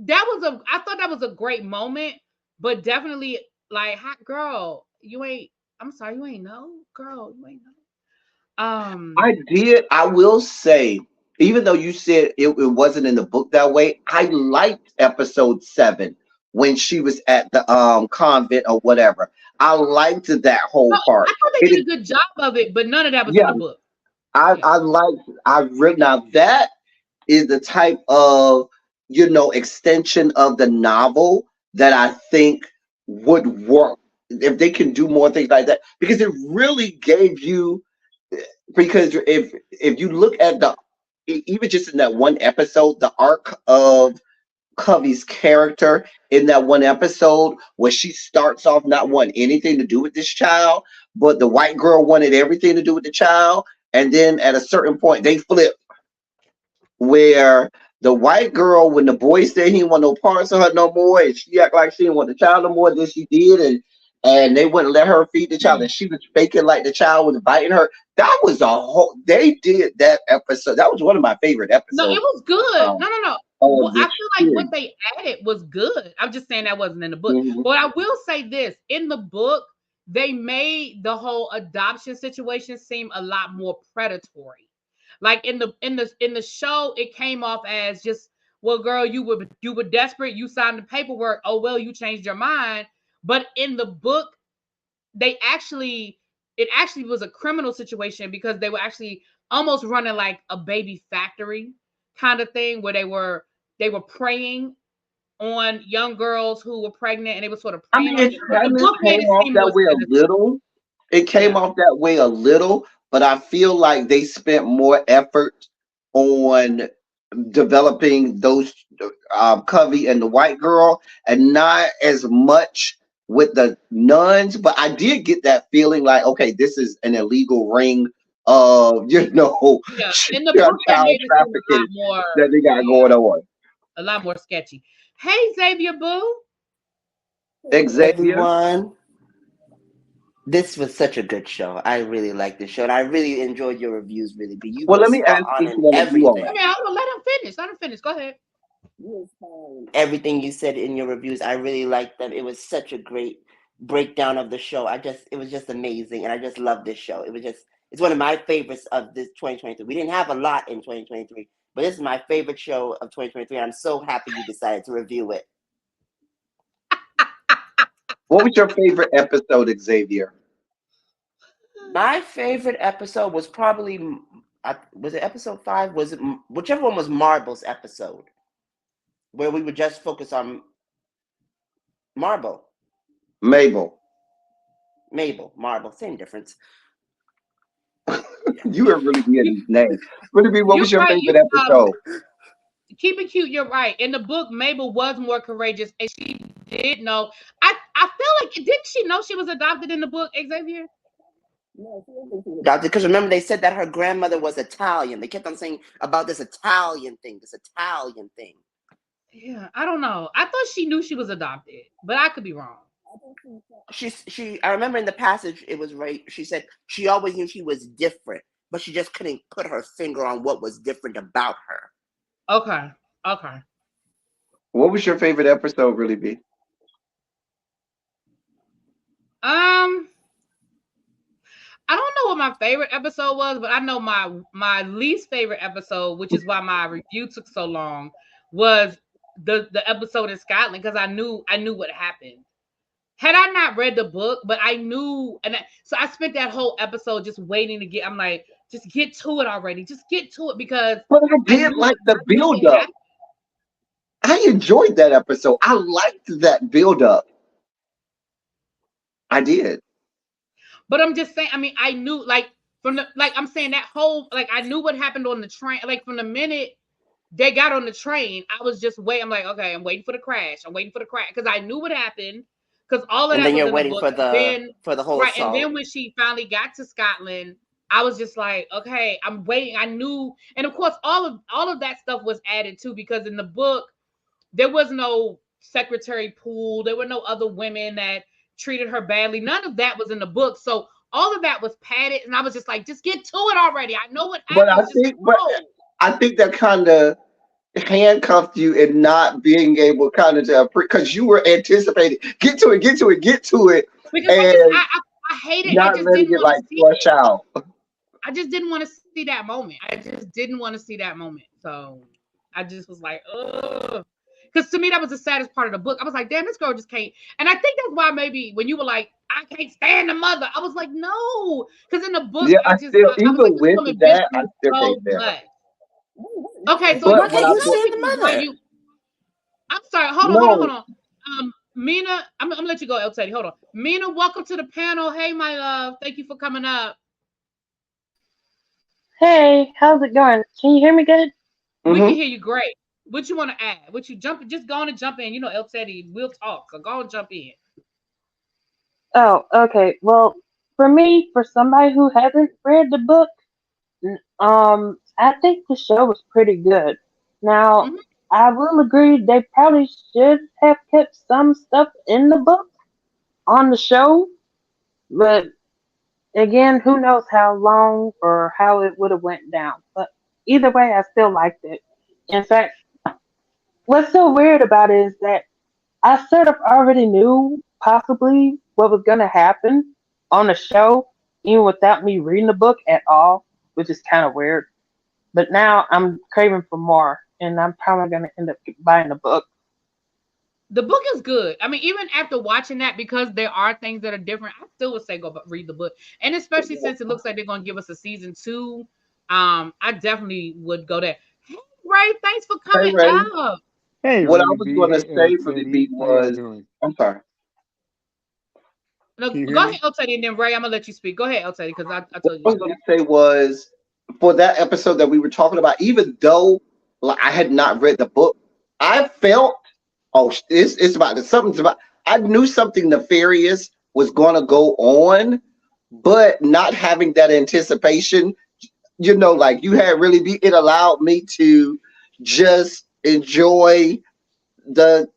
I thought that was a great moment, but definitely like, hot girl, I'm sorry, you ain't know? Girl, you ain't know. I did. I will say, even though you said it wasn't in the book that way, I liked episode 7 when she was at the convent or whatever. I liked that No, whole I part. thought they It did is, a good job of it, but none of that was in yeah, the book. I Yeah. I like I really now that is the type of extension of the novel that I think would work if they can do more things like that, because it really gave you, because if you look at even just in that one episode, the arc of Covey's character in that one episode, where she starts off not wanting anything to do with this child, but the white girl wanted everything to do with the child, and then at a certain point they flip, where the white girl, when the boy said he didn't want no parts of her no more, and she act like she didn't want the child no more than she did, and they wouldn't let her feed the child, and she was faking like the child was biting her. That was a whole. They did that episode. That was one of my favorite No, it episodes was good. um, No. of I this feel like what series. they added was good. I'm just saying that wasn't in the book. Mhm. But I will say this: in the book, they made the whole adoption situation seem a lot more predatory. Like in the show, it came off as just, well, girl, you were desperate. You signed the paperwork. Oh well, you changed your mind. But in the book, they actually it actually was a criminal situation, because they were actually almost running like a baby factory kind of thing, where they were preying on young girls who were pregnant, and they were sort of I preying mean, on. it But the kind of book made came it off seem more that way a sinister. little. It came Yeah. off that way a little, but I feel like they spent more effort on developing those Covey and the white girl, and not as much with the nuns. But I did get that feeling like, okay, this is an illegal ring of Yeah. In the book, they child made it seem a lot trafficking more, that they got yeah, going on. a lot more sketchy. Hey, Xavier Boo. Xavier. Everyone, this was such a good show. I really liked this show, and I really enjoyed your reviews. Really, but you Well, were let me spot ask on each in one of you I all. everything. mean, hold on, let him finish. Let him finish. Go ahead. Everything you said in your reviews, I really liked them. It was such a great breakdown of the show. It was just amazing, and I just love this show. It's one of my favorites of this 2023. We didn't have a lot in 2023, but this is my favorite show of 2023. I'm so happy you decided to review it. What was your favorite episode, Xavier? My favorite episode was probably, was it episode 5? Was it whichever one was Marble's episode, where we would just focus on Marble, Mabel. Marble, same difference. You are really being You, these names. Really be, what you're was your right. favorite episode? Keep it cute. You're right. In the book, Mabel was more courageous, and she did know. I feel like, didn't she know she was adopted in the book, Xavier? Doctor, because remember they said that her grandmother was Italian. They kept on saying about this Italian thing, Yeah, I don't know. I thought she knew she was adopted, but I could be wrong. I remember in the passage it was right. She said she always knew she was different, but she just couldn't put her finger on what was different about her. Okay. Okay. What was your favorite episode, really be? Um, I don't know what my favorite episode was, but I know my least favorite episode, which is why my review took so long, was the episode in Scotland, because I knew what happened. Had I not read the book, but I knew, so I spent that whole episode just waiting to get. I'm like, just get to it already, just get to it, because But I I did knew like the I knew build what up. happened. I enjoyed that episode. I liked that build up. I did. But I'm just saying, I mean, I knew, like, I'm saying that whole, like, I knew what happened on the train, like, from the minute they got on the train, I was just waiting. I'm like, okay, I'm waiting for the crash. I'm waiting for the crash because I knew what happened. Because all of And that then was you're in the waiting book. for the whole Right, and assault. then when she finally got to Scotland, I was just like, okay, I'm waiting. I knew, and of course, all of that stuff was added too because in the book there was no Secretary Poole. There were no other women that treated her badly. None of that was in the book. So all of that was padded, and I was just like, just get to it already. I know what But happens. Just go. I think that kind of handcuffed you in not being able kind of to, because you were anticipating get to it, get to it, get to it, Because and I hate it. I not just letting didn't it want to like see flush it. out. I just didn't want to see that moment. I just didn't want to see that moment. So I just was like, ugh. Because to me, that was the saddest part of the book. I was like, damn, this girl just can't. And I think that's why maybe when you were like, I can't stand the mother, I was like, no. Because in the book, Yeah, I was like, even this with woman been that, I through still so can't stand her. much. Okay, so Why But what can't I you will, stand the reasons why mother? you. I'm sorry. Hold on, hold no, on. Mina, I'm gonna let you go, ElTeddy. Hold on. Mina, welcome to the panel. Hey, my love. Thank you for coming up. Hey, how's it going? Can you hear me good? We can hmm hear you great. What you want to add? What you just go on and jump in. You know, ElTeddy will talk, so go and jump in. Oh, okay. Well, for me, for somebody who hasn't read the book, I think the show was pretty good. Now, Hmm. I will agree they probably should have kept some stuff in the book on the show, but again, who knows how long or how it would have went down. But either way, I still liked it. In fact, what's so weird about it is that I sort of already knew possibly what was going to happen on the show, even without me reading the book at all, which is kind of weird. But now I'm craving for more, and I'm probably going to end up buying the book. The book is good. I mean, even after watching that, because there are things that are different, I still would say read the book. And especially since it looks like they're going to give us a season 2, I definitely would go there. Hey, Ray, thanks for hey coming Ray, up. Hey, what I Really was B. going to Hey, say for the ElTeddy. beat How y'all was, doing? I'm sorry. No, Can you hear go ahead, me? ElTeddy, and then Ray, I'm gonna let you speak. Go ahead, ElTeddy, because I What told you I you was had to. going to say was for that episode that we were talking about, even though like, I had not read the book, I felt, oh, it's about something's about. I knew something nefarious was going to go on, but not having that anticipation, like you had really be. It allowed me to just enjoy the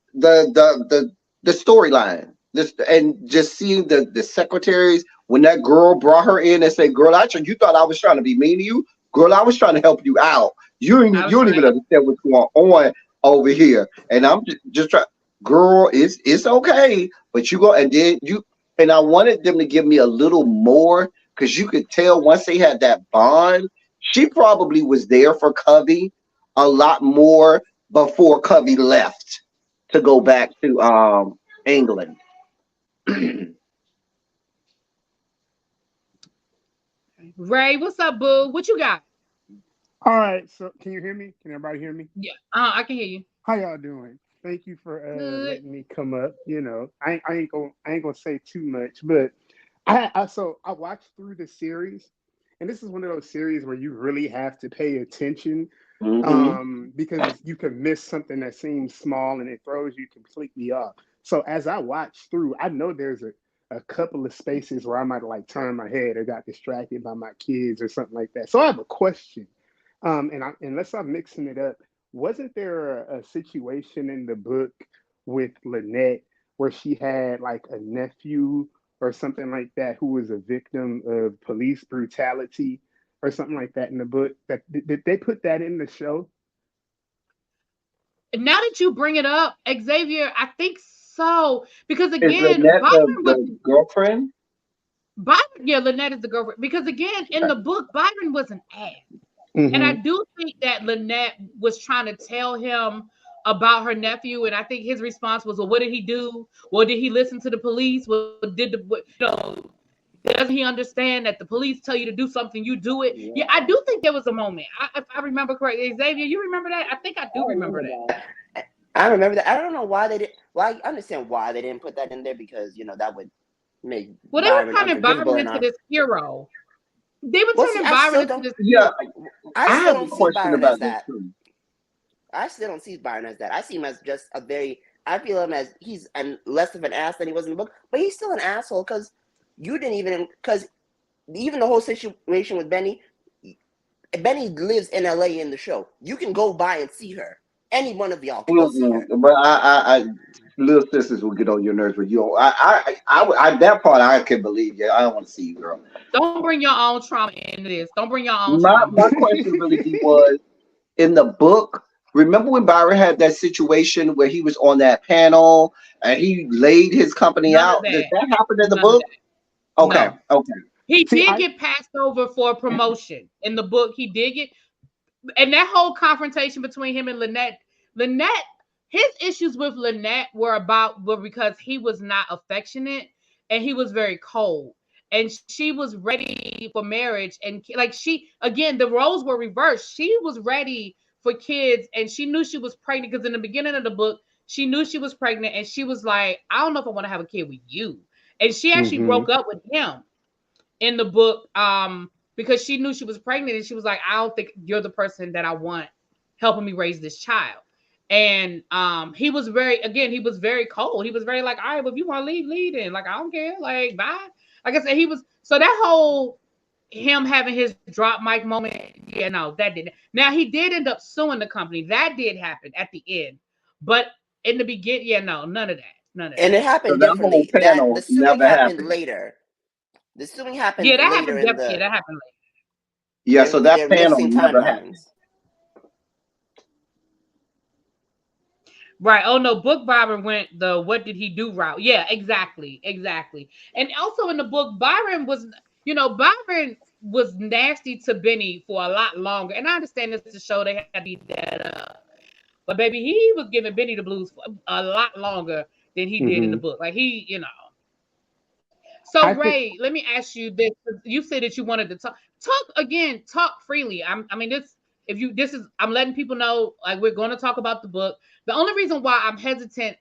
storyline. This and just seeing the secretaries when that girl brought her in and said, "Girl, you thought I was trying to be mean to you. Girl, I was trying to help you out. I You was don't even right. understand what's going on over here." And I'm just trying, girl, it's okay, but you go and then you and I wanted them to give me a little more because you could tell once they had that bond, she probably was there for Covey a lot more before Covey left to go back to England. Ray, what's up, boo? What you got? All right. So, can you hear me? Can everybody hear me? Yeah, I can hear you. How y'all doing? Thank you for Good. letting me come up. I ain't gonna say too much, but so I watched through the series, and this is one of those series where you really have to pay attention, hmm because you can miss something that seems small and it throws you completely off. So as I watch through, I know there's a couple of spaces where I might like turn my head or got distracted by my kids or something like that. So I have a question. Unless I'm mixing it up, wasn't there a situation in the book with Lynette where she had like a nephew or something like that who was a victim of police brutality or something like that in the book? Did they put that in the show? Now that you bring it up, Xavier, I think so. Because Is again, Lynette the girlfriend? Byron, yeah, Lynette is the girlfriend. Because again, in the book, Byron was an ass. And I Mm-hmm. do think that Lynette was trying to tell him about her nephew. And I think his response was, well, what did he do? Well, did he listen to the police? Well, doesn't he understand that the police tell you to do something, you do it? Yeah, I do think there was a moment. If I remember correctly. Xavier, you remember that? I think I do remember that. I remember that. I don't know why they did. Well, I understand why they didn't put that in there because that would make Well, they were Byron turning unforgivable Byron in into our. this hero. They were Well, see, turning Byron into this Yeah, hero. I I still have a don't see question Byron as about that that. too. I still don't see Byron as that. I see him as just I feel him as he's less of an ass than he was in the book, but he's still an asshole because even the whole situation with Benny lives in LA in the show. You can go by and see her. Any one of y'all can go see her. But little sisters will get on your nerves, but you don't. That part I can believe. Yeah, I don't want to see you, girl. Don't bring your own trauma into this. Don't bring your own My trauma. question really was in the book. Remember when Byron had that situation where he was on that panel and he laid his company None of out? Did that. that happen in the None of book? that. Okay, No. okay. He See, did get passed over for a promotion in the book. He did get, and that whole confrontation between him and Lynette, his issues with Lynette were because he was not affectionate and he was very cold. And she was ready for marriage. And like the roles were reversed. She was ready for kids and she knew she was pregnant because in the beginning of the book, she knew she was pregnant and she was like, I don't know if I want to have a kid with you. And she actually broke up with him in the book because she knew she was pregnant and she was like, I don't think you're the person that I want helping me raise this child. And he was very cold. He was very like, all right, well, if you want to leave then. Like, I don't care. Like, bye. Like I said, so that whole him having his drop mic moment, yeah, no, that didn't. Now he did end up suing the company. That did happen at the end. But in the beginning, yeah, no, none of that. None of And that. it So happened that whole differently. The panel suing never happened happened. later. The suing happened Yeah, that later happened. in Yeah, the. that happened later. Yeah, so that They're panel mixing never happened. timelines. Right. Oh no, book Byron went the what did he do route. Yeah, exactly. And also in the book, Byron was nasty to Benny for a lot longer. And I understand this to show they had to beat that up. But baby, he was giving Benny the blues for a lot longer than he did in the book. Like So I think Ray, let me ask you this. You said that you wanted to talk freely. I mean, I'm letting people know, like, we're going to talk about the book. The only reason why I'm hesitant,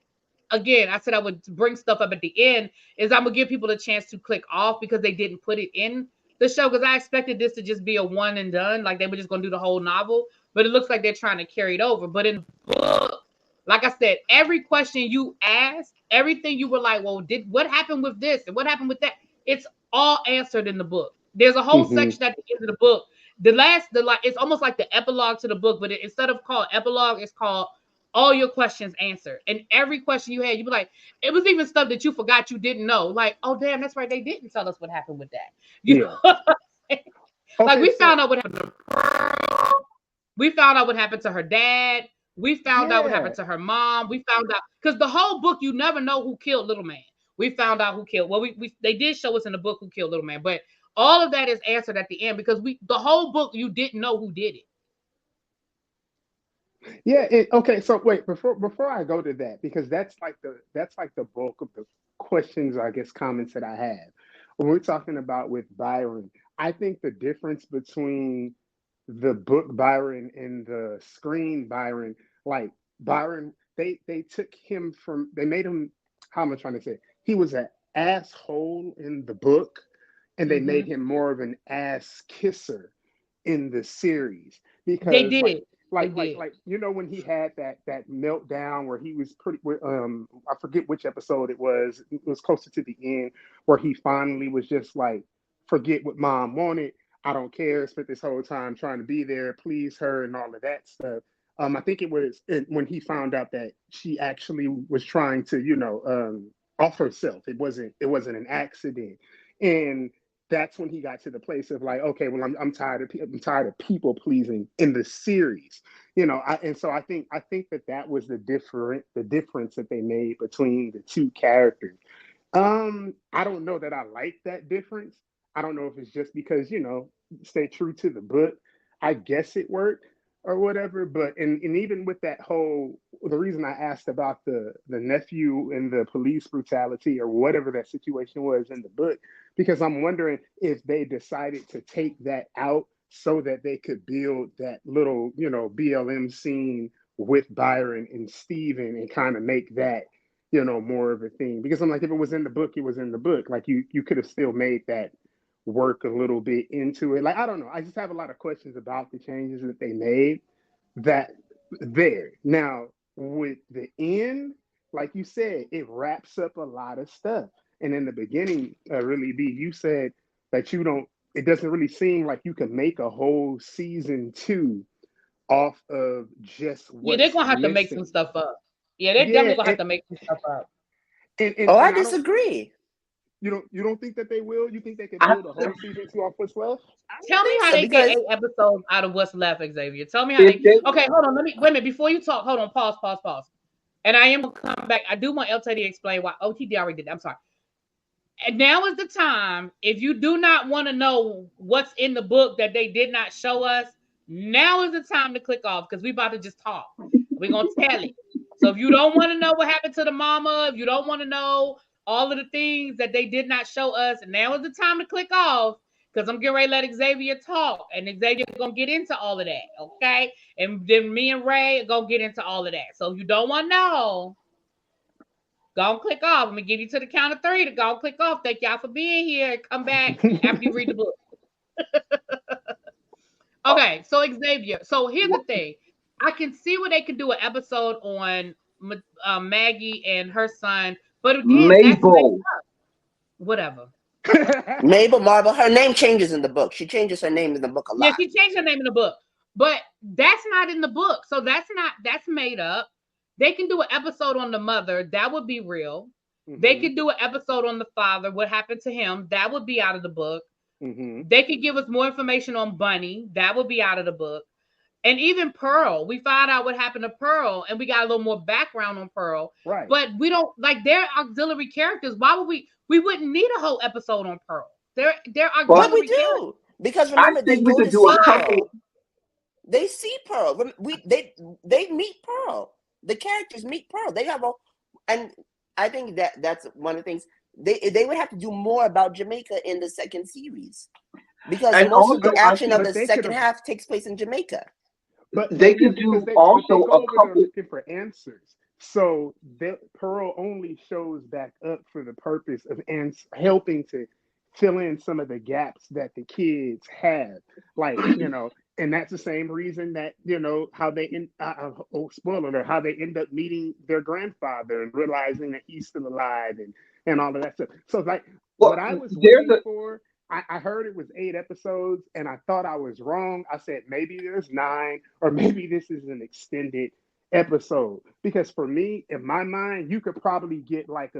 again, I said I would bring stuff up at the end, is I'm gonna give people a chance to click off because they didn't put it in the show, because I expected this to just be a one and done, like they were just gonna do the whole novel, but it looks like they're trying to carry it over. But in the book, like I said, every question you asked, everything you were like, well, what happened with this and what happened with that? It's all answered in the book. There's a whole section at the end of the book. It's almost like the epilogue to the book, but instead of called epilogue, it's called all your questions answered. And every question you had, you'd be like, it was even stuff that you forgot you didn't know. Like, oh damn, that's right, they didn't tell us what happened with that. You yeah. know what I'm saying? Like, Okay, we so found out what happened to Pearl. We found out what happened to her dad. We found out what yeah. happened to her mom. We found out because the whole book, you never know who killed Little Man. We found out who killed. Well, they did show us in the book who killed Little Man, but all of that is answered at the end because the whole book you didn't know who did it. Yeah, okay. So wait, before I go to that, because that's like the bulk of the questions, I guess, comments that I have when we're talking about with Byron. I think the difference between the book Byron and the screen Byron, like Byron, they took him from, they made him, how am I trying to say? He was an asshole in the book, and they made Mm-hmm. him more of an ass kisser in the series They because did. They did. when he had that meltdown where he was I forget which episode it was closer to the end, where he finally was just like, forget what mom wanted, I don't care, spent this whole time trying to be there, please her and all of that stuff. I think it was when he found out that she actually was trying to off herself. It wasn't an accident. And that's when he got to the place of like, okay, well, I'm tired of people pleasing in the series, and so I think that was the difference that they made between the two characters. I don't know that I like that difference. I don't know if it's just because, stay true to the book. I guess it worked or whatever. But and even with that whole, the reason I asked about the nephew and the police brutality or whatever that situation was in the book, because I'm wondering if they decided to take that out so that they could build that little, BLM scene with Byron and Steven and kind of make that, more of a thing. Because I'm like, if it was in the book, it was in the book. Like you could have still made that work a little bit into it. Like, I don't know. I just have a lot of questions about the changes that they made that there. Now, with the end, like you said, it wraps up a lot of stuff. And in the beginning, really, B, you said that you don't, it doesn't really seem like you can make a whole season 2 off of just Yeah, they're what's gonna have to make some missing. stuff up. Yeah, they're Yeah, definitely gonna have to make some stuff up. Oh, I and I don't, disagree. you don't think that they will? You think they could I, build a whole season 2 off what's left? I don't Tell me think how so they get because 8 episodes out of what's left, Xavier. Tell me how if they. they, Okay, hold on. Let me wait a minute before you talk. Hold on. Pause. And I am gonna come back. I do want LTD to explain why. OTD already did. I'm sorry. And now is the time. If you do not want to know what's in the book that they did not show us, now is the time to click off because we about to just talk. We're gonna tell it. So if you don't want to know what happened to the mama, if you don't want to know all of the things that they did not show us, now is the time to click off because I'm getting ready to let Xavier talk, and Xavier gonna get into all of that, okay? And then me and Ray are gonna get into all of that. So if you don't want to know, go and click off. I'm gonna give you to the count of 3 to go and click off. Thank y'all for being here. Come back after you read the book. Okay, so Xavier. So here's the thing. I can see where they could do an episode on Maggie and her son, but again, that's Mabel, whatever. Mabel Marble, her name changes in the book. She changes her name in the book a Yeah, lot. she changed her name in the book, but that's not in the book. So that's made up. They can do an episode on the mother. That would be real. They could do an episode on the father. What happened to him? That would be out of the book. They could give us more information on Bunny. That would be out of the book. And even Pearl, we found out what happened to Pearl, and we got a little more background on Pearl. Right. But we don't like their auxiliary characters. Why would we wouldn't need a whole episode on Pearl. They're auxiliary But we characters. do because I remember they think we go could to do see a couple. Pearl. They see Pearl. They meet Pearl. The characters meet Pearl. They have and I think that's one of the things they would have to do more about Jamaica in the second series because And most of the also, action of But the they second could've- half takes place in Jamaica. But they yeah, could because do they also go a over there couple. looking for answers. So Pearl only shows back up for the purpose of helping to fill in some of the gaps that the kids have, like and that's the same reason that how they spoiler alert, how they end up meeting their grandfather and realizing that he's still alive and all of that stuff. So like what I Well, was there's waiting a for. I heard it was 8 episodes, and I thought I was wrong. I said maybe there's 9, or maybe this is an extended episode. Because for me, in my mind, you could probably get like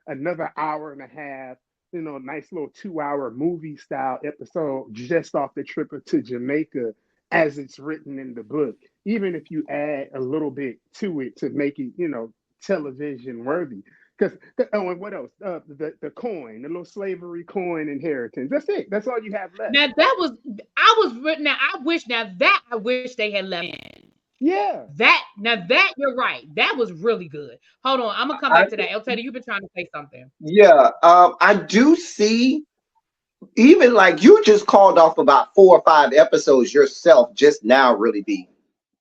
another hour and a half, nice little 2-hour movie style episode just off the trip to Jamaica as it's written in the book. Even if you add a little bit to it to make it, television worthy. Because and what else? The coin, the little slavery coin inheritance. That's it. That's all you have left. Now I wish they had left in. Yeah. That you're right. That was really good. Hold on, I'm gonna come I, back to that. LTD, you've been trying to say something. yeah. I do see. Even like you just called off about 4 or 5 episodes yourself just now, really be.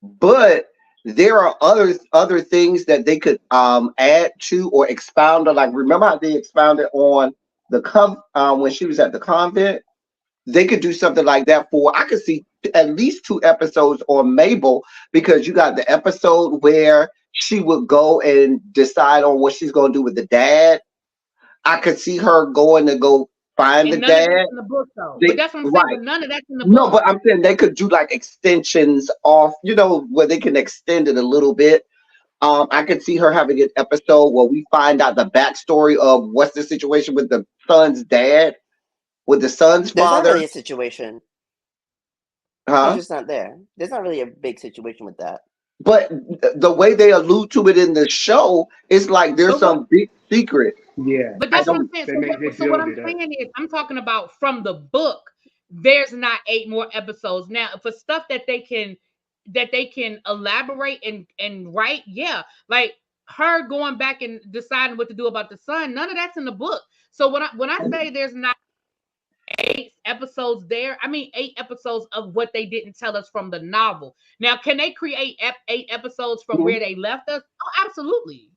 But there are other things that they could add to or expound on. Like remember how they expounded on the when she was at the convent? They could do something like that for. I could see at least 2 episodes on Mabel because you got the episode where she would go and decide on what she's going to do with the dad. I could see her going to go find the And none of dad. that's in the book though. They, But that's what I'm saying. right. But none of that's in the No, book. but I'm saying they could do like extensions off, where they can extend it a little bit. I could see her having an episode where we find out the backstory of what's the situation with the son's dad, with the son's There's not father. really a situation. Huh? It's just not there. There's not really a big situation with that. But the way they allude to it in the show, it's like there's some big secret. Yeah. But that's what I'm saying. They So what build I'm it up. saying is, I'm talking about from the book. There's not 8 more episodes now for stuff that they can elaborate and write. Yeah, like her going back and deciding what to do about the son. None of that's in the book. So when I say there's not 8 episodes there, I mean 8 episodes of what they didn't tell us from the novel. Now, can they create 8 episodes from where they left us? Oh, absolutely.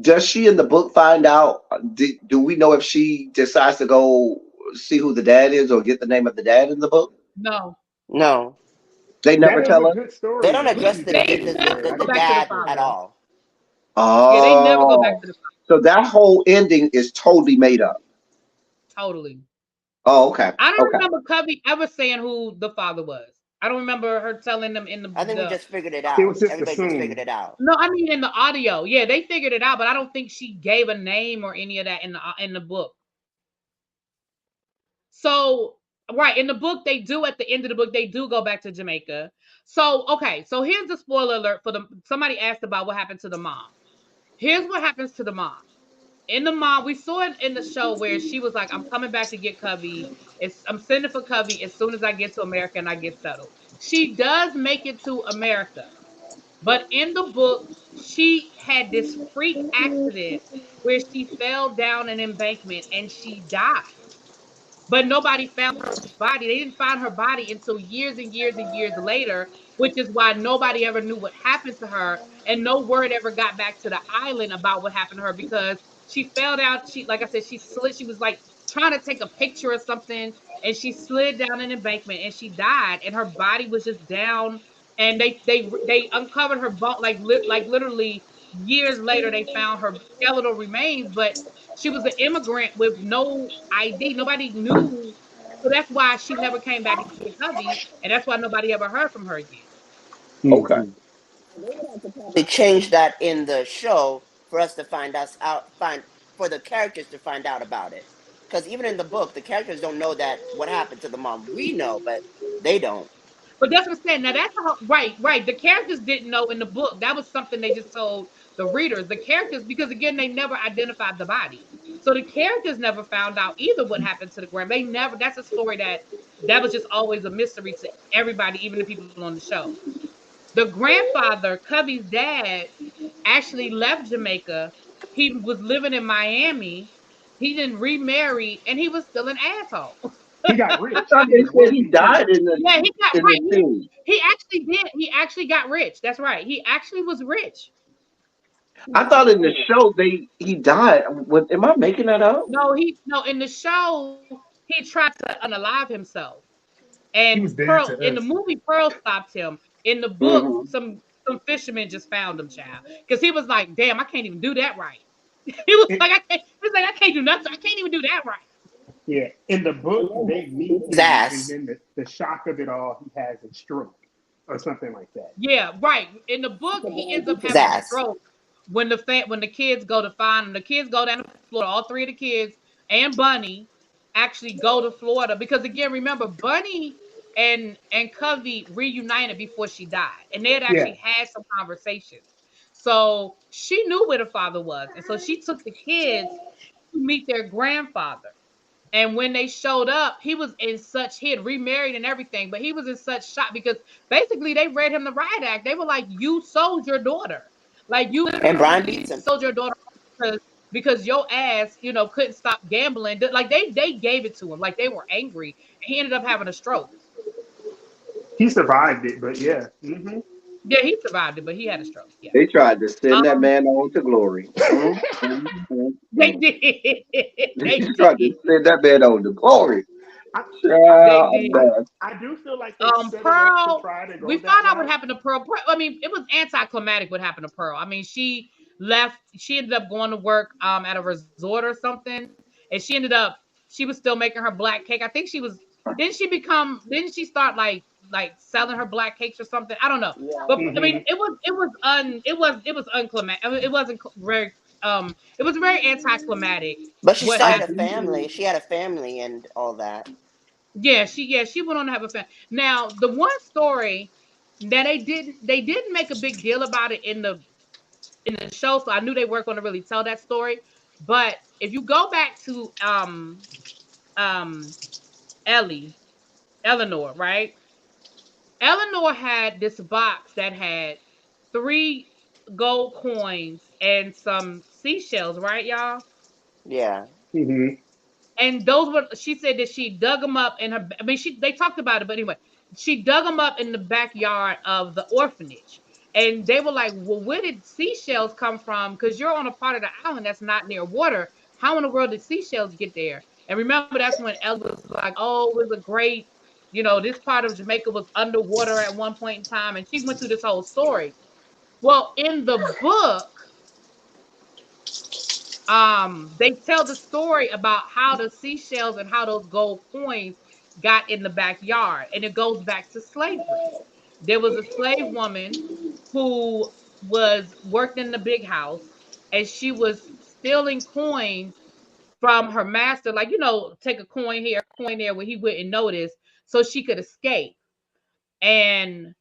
Does she in the book find out? Do we know if she decides to go see who the dad is or get the name of the dad in the book? No. No. They never That is a tell us. good They story don't though. address She's the They always the, the, never the, there. go the back to the dad at father. all. Yeah, they never go back Oh, to the father. so that whole ending is totally made up. Totally. Oh, okay, I don't okay. remember Covey ever saying who the father was. I don't remember her telling them in I think we the just figured it It out. was just Everybody just figured assumed. it out. no, I mean in the audio. Yeah, they figured it out, but I don't think she gave a name or any of that in the book. So, right, in the book, they do at the end of the book, they do go back to Jamaica. So, okay, so here's the spoiler alert for the somebody asked about what happened to the mom. Here's what happens to the mom. In the mom, we saw it in the show where she was like, I'm coming back to get Covey. I'm sending for Covey as soon as I get to America and I get settled. She does make it to America. But in the book, she had this freak accident where she fell down an embankment and she died, but nobody found her body. They didn't find her body until years and years and years later, which is why nobody ever knew what happened to her, and no word ever got back to the island about what happened to her because she fell down. She, like I said, she slid. She was like trying to take a picture or something, and she slid down an embankment and she died, and her body was just down. And they uncovered her bone like literally years later. They found her skeletal remains, but she was an immigrant with no ID. Nobody knew. So that's why she never came back to get Cubby. And that's why nobody ever heard from her again. Okay. Hmm. They changed that in the show for us to find for the characters to find out about it. Because even in the book, the characters don't know that what happened to the mom. We know, but they don't. But that's what I'm saying. Now that's right, right. The characters didn't know in the book. That was something they just told the readers. The characters, because again, they never identified the body. So the characters never found out either what happened to the grand. They never. That's a story that was just always a mystery to everybody, even the people on the show. The grandfather, Cubby's dad, actually left Jamaica. He was living in Miami. He didn't remarry, and he was still an asshole. He got I rich thought in they the said he movie too. died in Yeah, he got the right. series. He actually did. He actually got rich. That's right. He actually was rich. I thought in the show he died. What, am I making that up? No, in the show he tried to unalive himself. He And was dead Pearl to in the us. movie Pearl stopped him. In the book, Hmm. some fishermen just found him, child. Because he was like, damn, I can't even do that right. He was It, like, I can't do nothing. I can't even do that right. yeah, in the book, they meet His him, and ass. then the shock of it all, he has a stroke or something like that. Yeah, right. In the book, he ends up His having a ass. stroke when the kids go to find him. The kids go down to Florida. All three of the kids and Bunny actually go to Florida because again, remember Bunny and Covey reunited before she died, and they had Yeah. actually had some conversations. So she knew where the father was, and so she took the kids to meet their grandfather. And when they showed up, he was in such he had remarried and everything, but he was in such shock because basically they read him the riot act. They were like, "You sold your daughter, like you And literally Brian sold beats your him. daughter because your ass, couldn't stop gambling." Like they gave it to him, like they were angry. And he ended up having a stroke. He survived it, but yeah. Hmm. Yeah, he survived it, but he had a stroke. Yeah, They tried to send that um, man on to glory. they did, They they tried to did, send that man on to glory. I, I, they Child, did. man. I do feel like they set it up to Pearl, try to we go that found out what route. happened to Pearl. I mean, it was anticlimactic what happened to Pearl. I mean, she left, she ended up going to work at a resort or something, and she was still making her black cake. I think she was didn't she start like selling her black cakes or something? I don't know. But I mean, Hmm. it was unclimactic. I mean, it wasn't very it was very anticlimactic But she what I started a happened. family. She had a family and all that. Yeah, she went on to have a family. Now, the one story that they didn't make a big deal about it in the show, so I knew they weren't going to really tell that story. But if you go back to um Ellie, Eleanor, right? Eleanor had this box that had three gold coins and some seashells, right, y'all? Yeah. Hmm. And those were she said that she dug them up in her, I mean she they talked about it, but anyway, she dug them up in the backyard of the orphanage. And they were like, well, where did seashells come from, because you're on a part of the island that's not near water. How in the world did seashells get there? And remember, that's when Ella was like, oh, it was a great You know, this part of Jamaica was underwater at one point in time, and she went through this whole story. Well, in the book, they tell the story about how the seashells and how those gold coins got in the backyard, and it goes back to slavery. There was a slave woman who was worked in the big house, and she was stealing coins from her master, like, you know, take a coin here, a coin there, where he wouldn't notice, so she could escape. And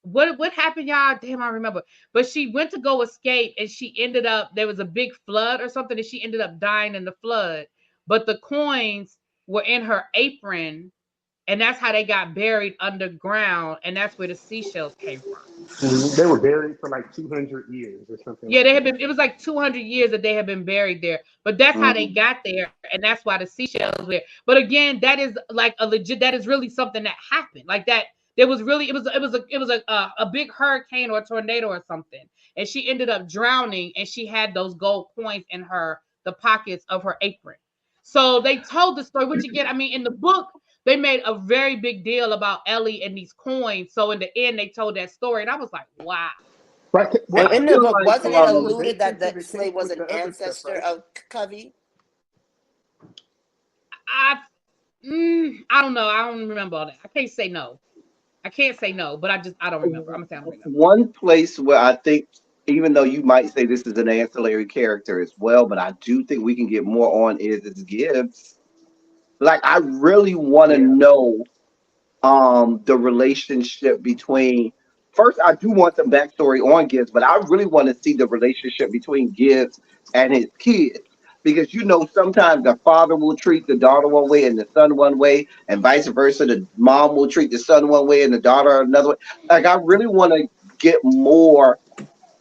what happened, y'all? Damn, I remember. But she went to go escape, and she ended up, there was a big flood or something, and she ended up dying in the flood. But the coins were in her apron, and that's how they got buried underground, and that's where the seashells came from. They were buried for like 200 years or something Yeah, like they had that. been, it was like 200 years that they had been buried there. But that's how they Mhm. got there, and that's why the seashells were there. But again, that is like a legit, that is really something that happened. Like that, there was really, it was a big hurricane or a tornado or something. And she ended up drowning, and she had those gold coins in the pockets of her apron. So they told the story, which again, I mean, in the book, they made a very big deal about Ellie and these coins. So in the end, they told that story, and I was like, wow. Right? Well, And I I in the feel feel book, like wasn't it that's a alluded that relation to the the case slave was with an the other stuff, ancestor right? of Covey? I I don't know. I don't remember all that. I can't say no. I can't say no, but I don't remember. I'm gonna say I don't remember. one place where I think, even though you might say this is an ancillary character as well, but I do think we can get more on is Gibbs. Like, I really want to Yeah. know the relationship between, first I do want some backstory on Gibbs, but I really want to see the relationship between Gibbs and his kids. Because sometimes the father will treat the daughter one way and the son one way, and vice versa. The mom will treat the son one way and the daughter another way. Like, I really want to get more,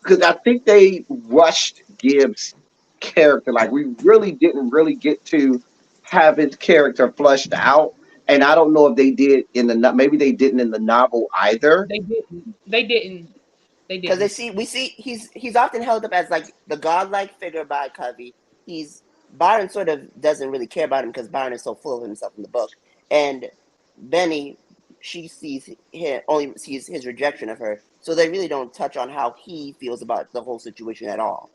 because I think they rushed Gibbs' character. Like, we really didn't really get to have his character flushed out. And I don't know if they did maybe they didn't in the novel either. They didn't. They didn't. They Because they didn't. see, we see he's often held up as like the godlike figure by Covey. He's Byron sort of doesn't really care about him because Byron is so full of himself in the book, and Benny, she sees him, only sees his rejection of her, so they really don't touch on how he feels about the whole situation at all.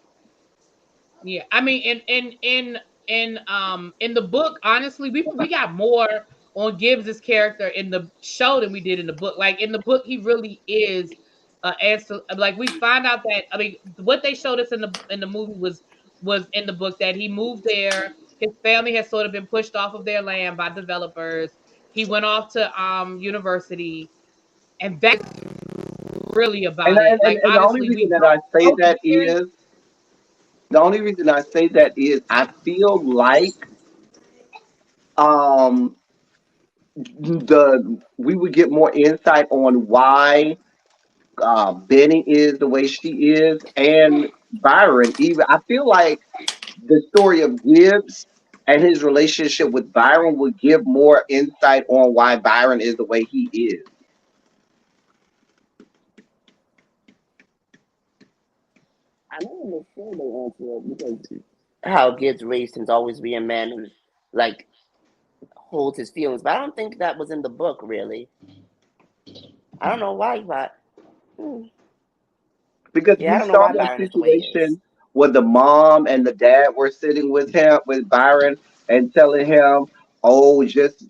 Yeah, I mean, in the book, honestly, we got more on Gibbs's character in the show than we did in the book. Like in the book, he really is answer. Like we find out that, I mean, what they showed us in the movie was in the book, that he moved there. His family has sort of been pushed off of their land by developers. He went off to university, and that's really And about it. Like the only honestly, reason we that I don't say know that Jerry. is the only reason I say that is I feel like um the we would get more insight on why Benny is the way she is, and Byron. Even I feel like the story of Gibbs and his relationship with Byron would give more insight on why Byron is the way he is. I don't understand the answer because how Gibbs raised him to always be a man who like holds his feelings, but I don't think that was in the book really. I don't know why, but Because yeah, I we don't know saw why that Byron is the way he is. situation where the mom and the dad were sitting with him, with Byron, and telling him, "Oh, just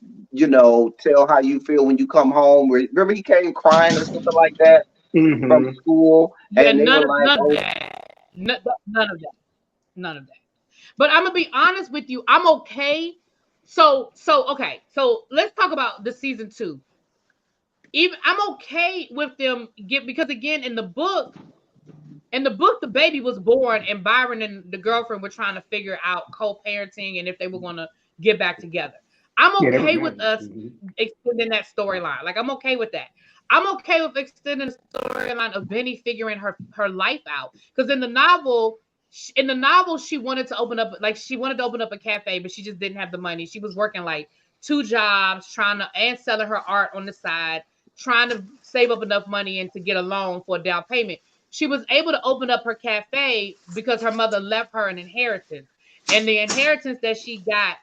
tell how you feel when you come home." Remember, he came crying or something like that from Mm-hmm. school, Yeah, and they were like, none of "Oh, that. None of that. None of that. But I'm gonna be honest with you. I'm okay. So okay. So let's talk about the season two. Even I'm okay with them get, because again in the book the baby was born, and Byron and the girlfriend were trying to figure out co-parenting and if they were gonna get back together. I'm Yeah, they were okay with married. us Mm-hmm. extending that storyline. Like I'm okay with that. I'm okay with extending the storyline of Benny figuring her life out, because in the novel she wanted to open up, like she wanted to open up a cafe, but she just didn't have the money. She was working like two jobs, trying to, and selling her art on the side, trying to save up enough money and to get a loan for a down payment. She was able to open up her cafe because her mother left her an inheritance, and the inheritance that she got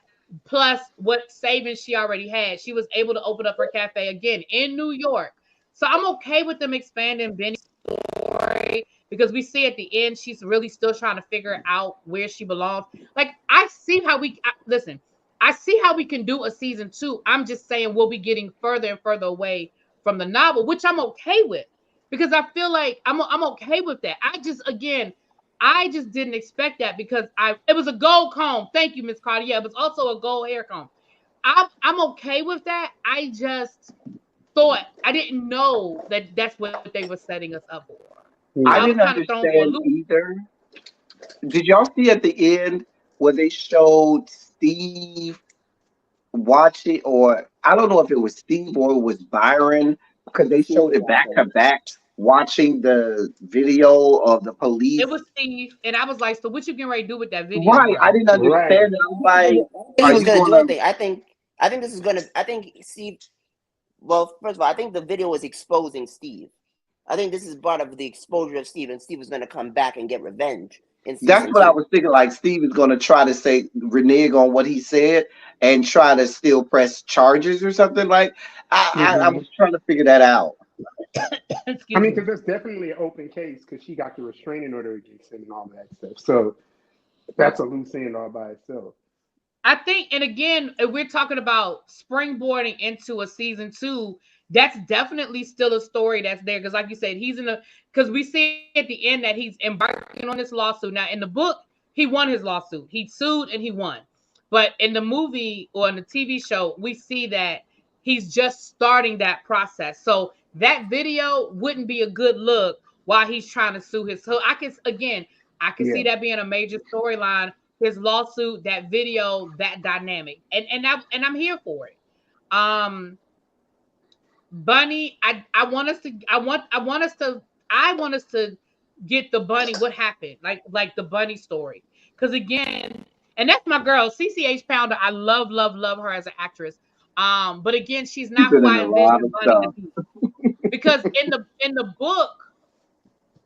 plus what savings she already had. She was able to open up her cafe again in New York. So I'm okay with them expanding Benny's story because we see at the end she's really still trying to figure out where she belongs. Like I see how listen. I see how we can do a season 2. I'm just saying we'll be getting further and further away from the novel, which I'm okay with because I feel like I'm okay with that. I just didn't expect that because it was a gold comb. Thank you, Miss Carter. Yeah, it was also a gold hair comb. I'm okay with that. I just thought I didn't know that that's what they were setting us up for. So I I was didn't kind of thrown for a understand loop. either. Did y'all see at the end where they showed Steve watching, or I don't know if it was Steve or it was Byron, because they Steve showed was it back watching. to back, watching the video of the police. It was Steve, and I was like, "So what you getting ready to do with that video, Right, I bro?" didn't Right. understand it. I'm like, He are was you gonna do gonna? anything. I think this is gonna. I think Steve. Well, first of all, I think the video was exposing Steve. I think this is part of the exposure of Steve, and Steve was gonna come back and get revenge in That's season what I 2. was thinking. Like Steve is gonna try to say renege on what he said and try to still press charges or something. Like I Hmm. was trying to figure that out. I Excuse mean, me. because there's definitely an open case because she got the restraining order against him and all that stuff. So that's a loose end all by itself. I think, and again, if we're talking about springboarding into a season 2, that's definitely still a story that's there. Because, like you said, because we see at the end that he's embarking on this lawsuit. Now, in the book, he won his lawsuit. He sued and he won. But in the movie or in the TV show, we see that he's just starting that process. So that video wouldn't be a good look while he's trying to sue his. So I can Yeah. see that being a major storyline, his lawsuit, that video, that dynamic, and I'm here for it. Um, Bunny, I want us to get the bunny. What happened? Like the bunny story, because again, and that's my girl, CCH Pounder. I love her as an actress. But again, she's He's not been who in I a lot envisioned of Bunny to stuff. be. Because in the book,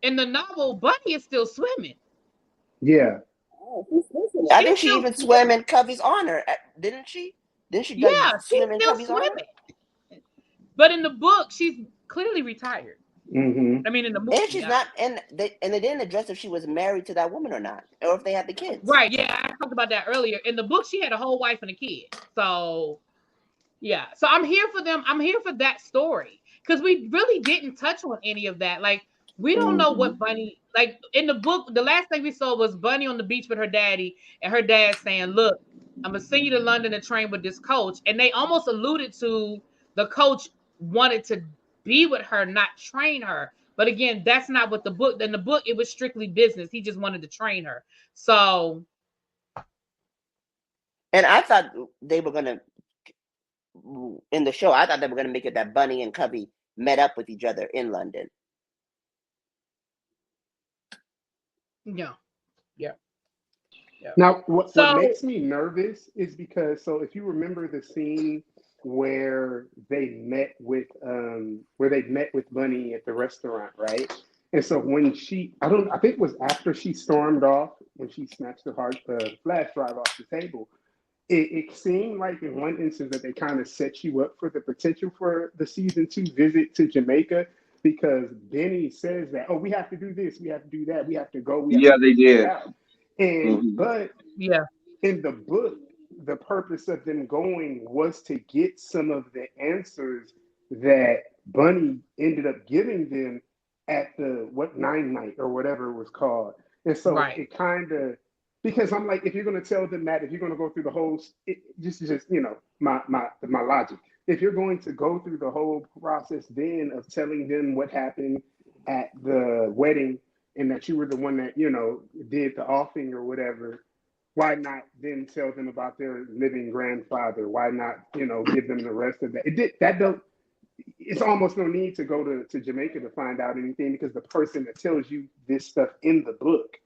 in the novel, Bunny is still swimming. Yeah. I She's think she still even swam swimming. in Covey's honor, didn't she? Didn't she like Yeah, she's swim in still Covey's honor? swimming. But in the book, she's clearly retired. Hmm. I mean, in the And movie, she's not, and they didn't address if she was married to that woman or not, or if they had the kids. right? Yeah, I talked about that earlier. In the book, she had a whole wife and a kid. So yeah, so I'm here for them. I'm here for that story because we really didn't touch on any of that. Like we don't know Hmm. what Bunny like in the book. The last thing we saw was Bunny on the beach with her daddy, and her dad saying, "Look, I'm gonna send you to London to train with this coach." And they almost alluded to the coach wanted to be with her, not train her. But again, that's not what the book. In the book, it was strictly business. He just wanted to train her. So And I thought they were gonna, in the show, I thought they were gonna make it that Bunny and Covey met up with each other in London. yeah, yeah, yeah. Now, what So makes me nervous is because, so if you remember the scene where they met with Bunny at the restaurant, right? And so when I think it was after she stormed off when she snatched the flash drive off the table. It seemed like in one instance that they kind of set you up for the potential for the season 2 visit to Jamaica because Benny says that, oh, we have to do this, we have to do that, we have to go, we have Yeah, to they figure it did. out. And Hmm. but yeah, in the book, the purpose of them going was to get some of the answers that Bunny ended up giving them at the nine night or whatever it was called. And so right. it kind of because I'm like, if you're going to tell them that, if you're going to go through the whole, just my logic. If you're going to go through the whole process then of telling them what happened at the wedding and that you were the one that did the offing or whatever, why not then tell them about their living grandfather? Why not, give them the rest of that? It's almost no need to go to Jamaica to find out anything because the person that tells you this stuff in the book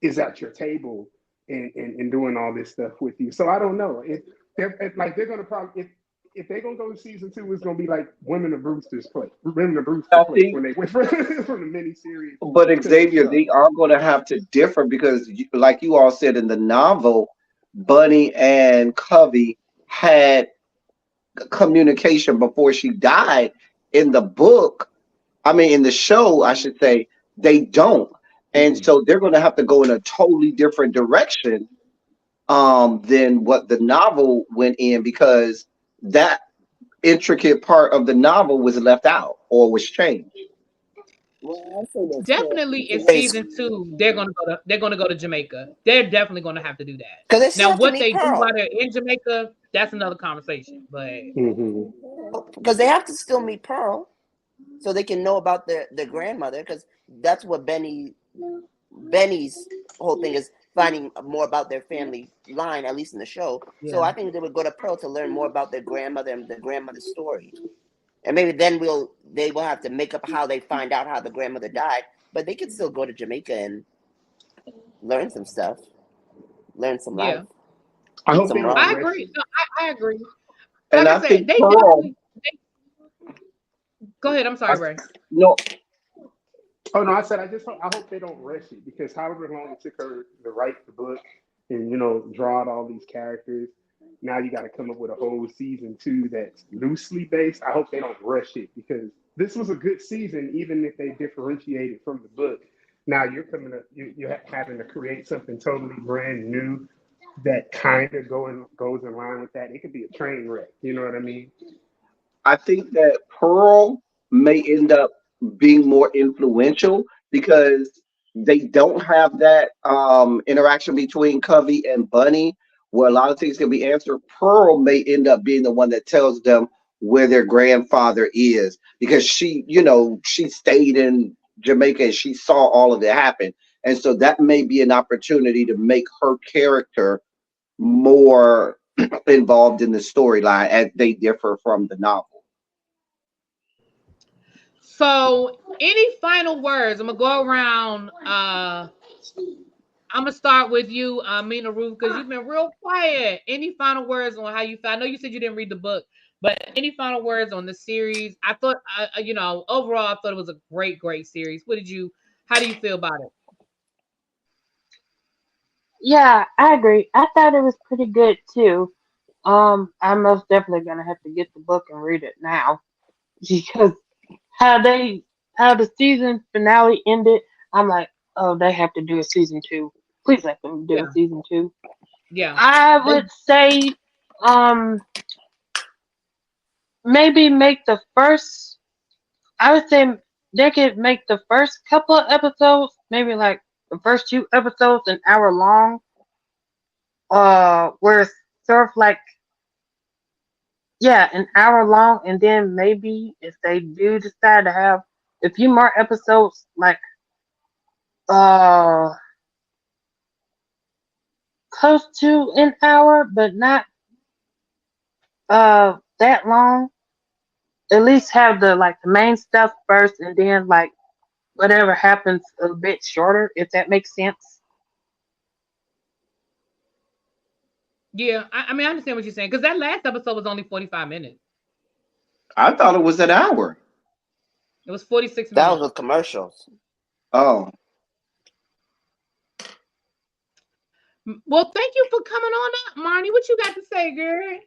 is at your table and doing all this stuff with you. So I don't know. They're gonna probably if they're gonna go to season 2, it's gonna be like Women of Brewster I Place think, when they went from the miniseries but to the Xavier, show. they are going to have to differ because, like you all said in the novel, Bunny and Covey had communication before she died. In the book, I mean, in the show, I should say, they don't. And Mm-mm. so they're going to have to go in a totally different direction than what the novel went in, because that intricate part of the novel was left out or was changed. Well, I say that's fair Definitely in because season two, they're gonna go to Jamaica. They're definitely gonna have to do that. they still Now, have to what meet they do while Pearl. they're in Jamaica, that's another conversation. But Mhm. Because they have to still meet Pearl, so they can know about their grandmother. Because that's what Benny's whole thing is, finding more about their family line, at least in the show. So yeah, I think they would go to Pearl to learn more about their grandmother and their grandmother's story. And maybe then they will have to make up how they find out how the grandmother died. But they could still go to Jamaica and learn some stuff, learn some life, yeah, I eat hope they some don't I rum. rush agree. it. No, I agree. And Like I I said, think they Pearl, definitely. Go ahead. I'm I, sorry, Ray. no, Oh no, I said I hope they don't rush it because however long it took her to write the book and draw out all these characters, now you got to come up with a whole season two that's loosely based. I hope they don't rush it because this was a good season, even if they differentiated from the book. Now you're coming up, you're having to create something totally brand new that kind of goes in line with that. It could be a train wreck. You know what I mean? I think that Pearl may end up being more influential because they don't have that interaction between Covey and Bunny, where a lot of things can be answered. Pearl may end up being the one that tells them where their grandfather is, because she stayed in Jamaica and she saw all of it happen. And so that may be an opportunity to make her character more involved in the storyline as they differ from the novel. So, any final words? I'm gonna go around. I'm gonna start with you, Mina Ruth, because you've been real quiet. Any final words on how you feel? I know you said you didn't read the book, but any final words on the series? I thought, overall, I thought it was a great, great series. How do you feel about it? Yeah, I agree. I thought it was pretty good too. I'm most definitely gonna have to get the book and read it now because how they how the season finale ended, I'm like, oh, they have to do a season two. Please let them do a Yeah, season two. yeah. I They, would say, um, maybe make the first. I would say they could make the first couple of episodes, maybe like the first two episodes, an hour long. Where it's sort of like, yeah, an hour long, and then maybe if they do decide to have a few more episodes, like uh close to an hour, but not that long. At least have the main stuff first, and then whatever happens a bit shorter, if that makes sense. yeah. I mean, I understand what you're saying because that last episode was only 45 minutes. I thought it was an hour. It was 46 That was minutes. with commercials. Oh, Well, thank you for coming on up, Marnie. What you got to say, girl?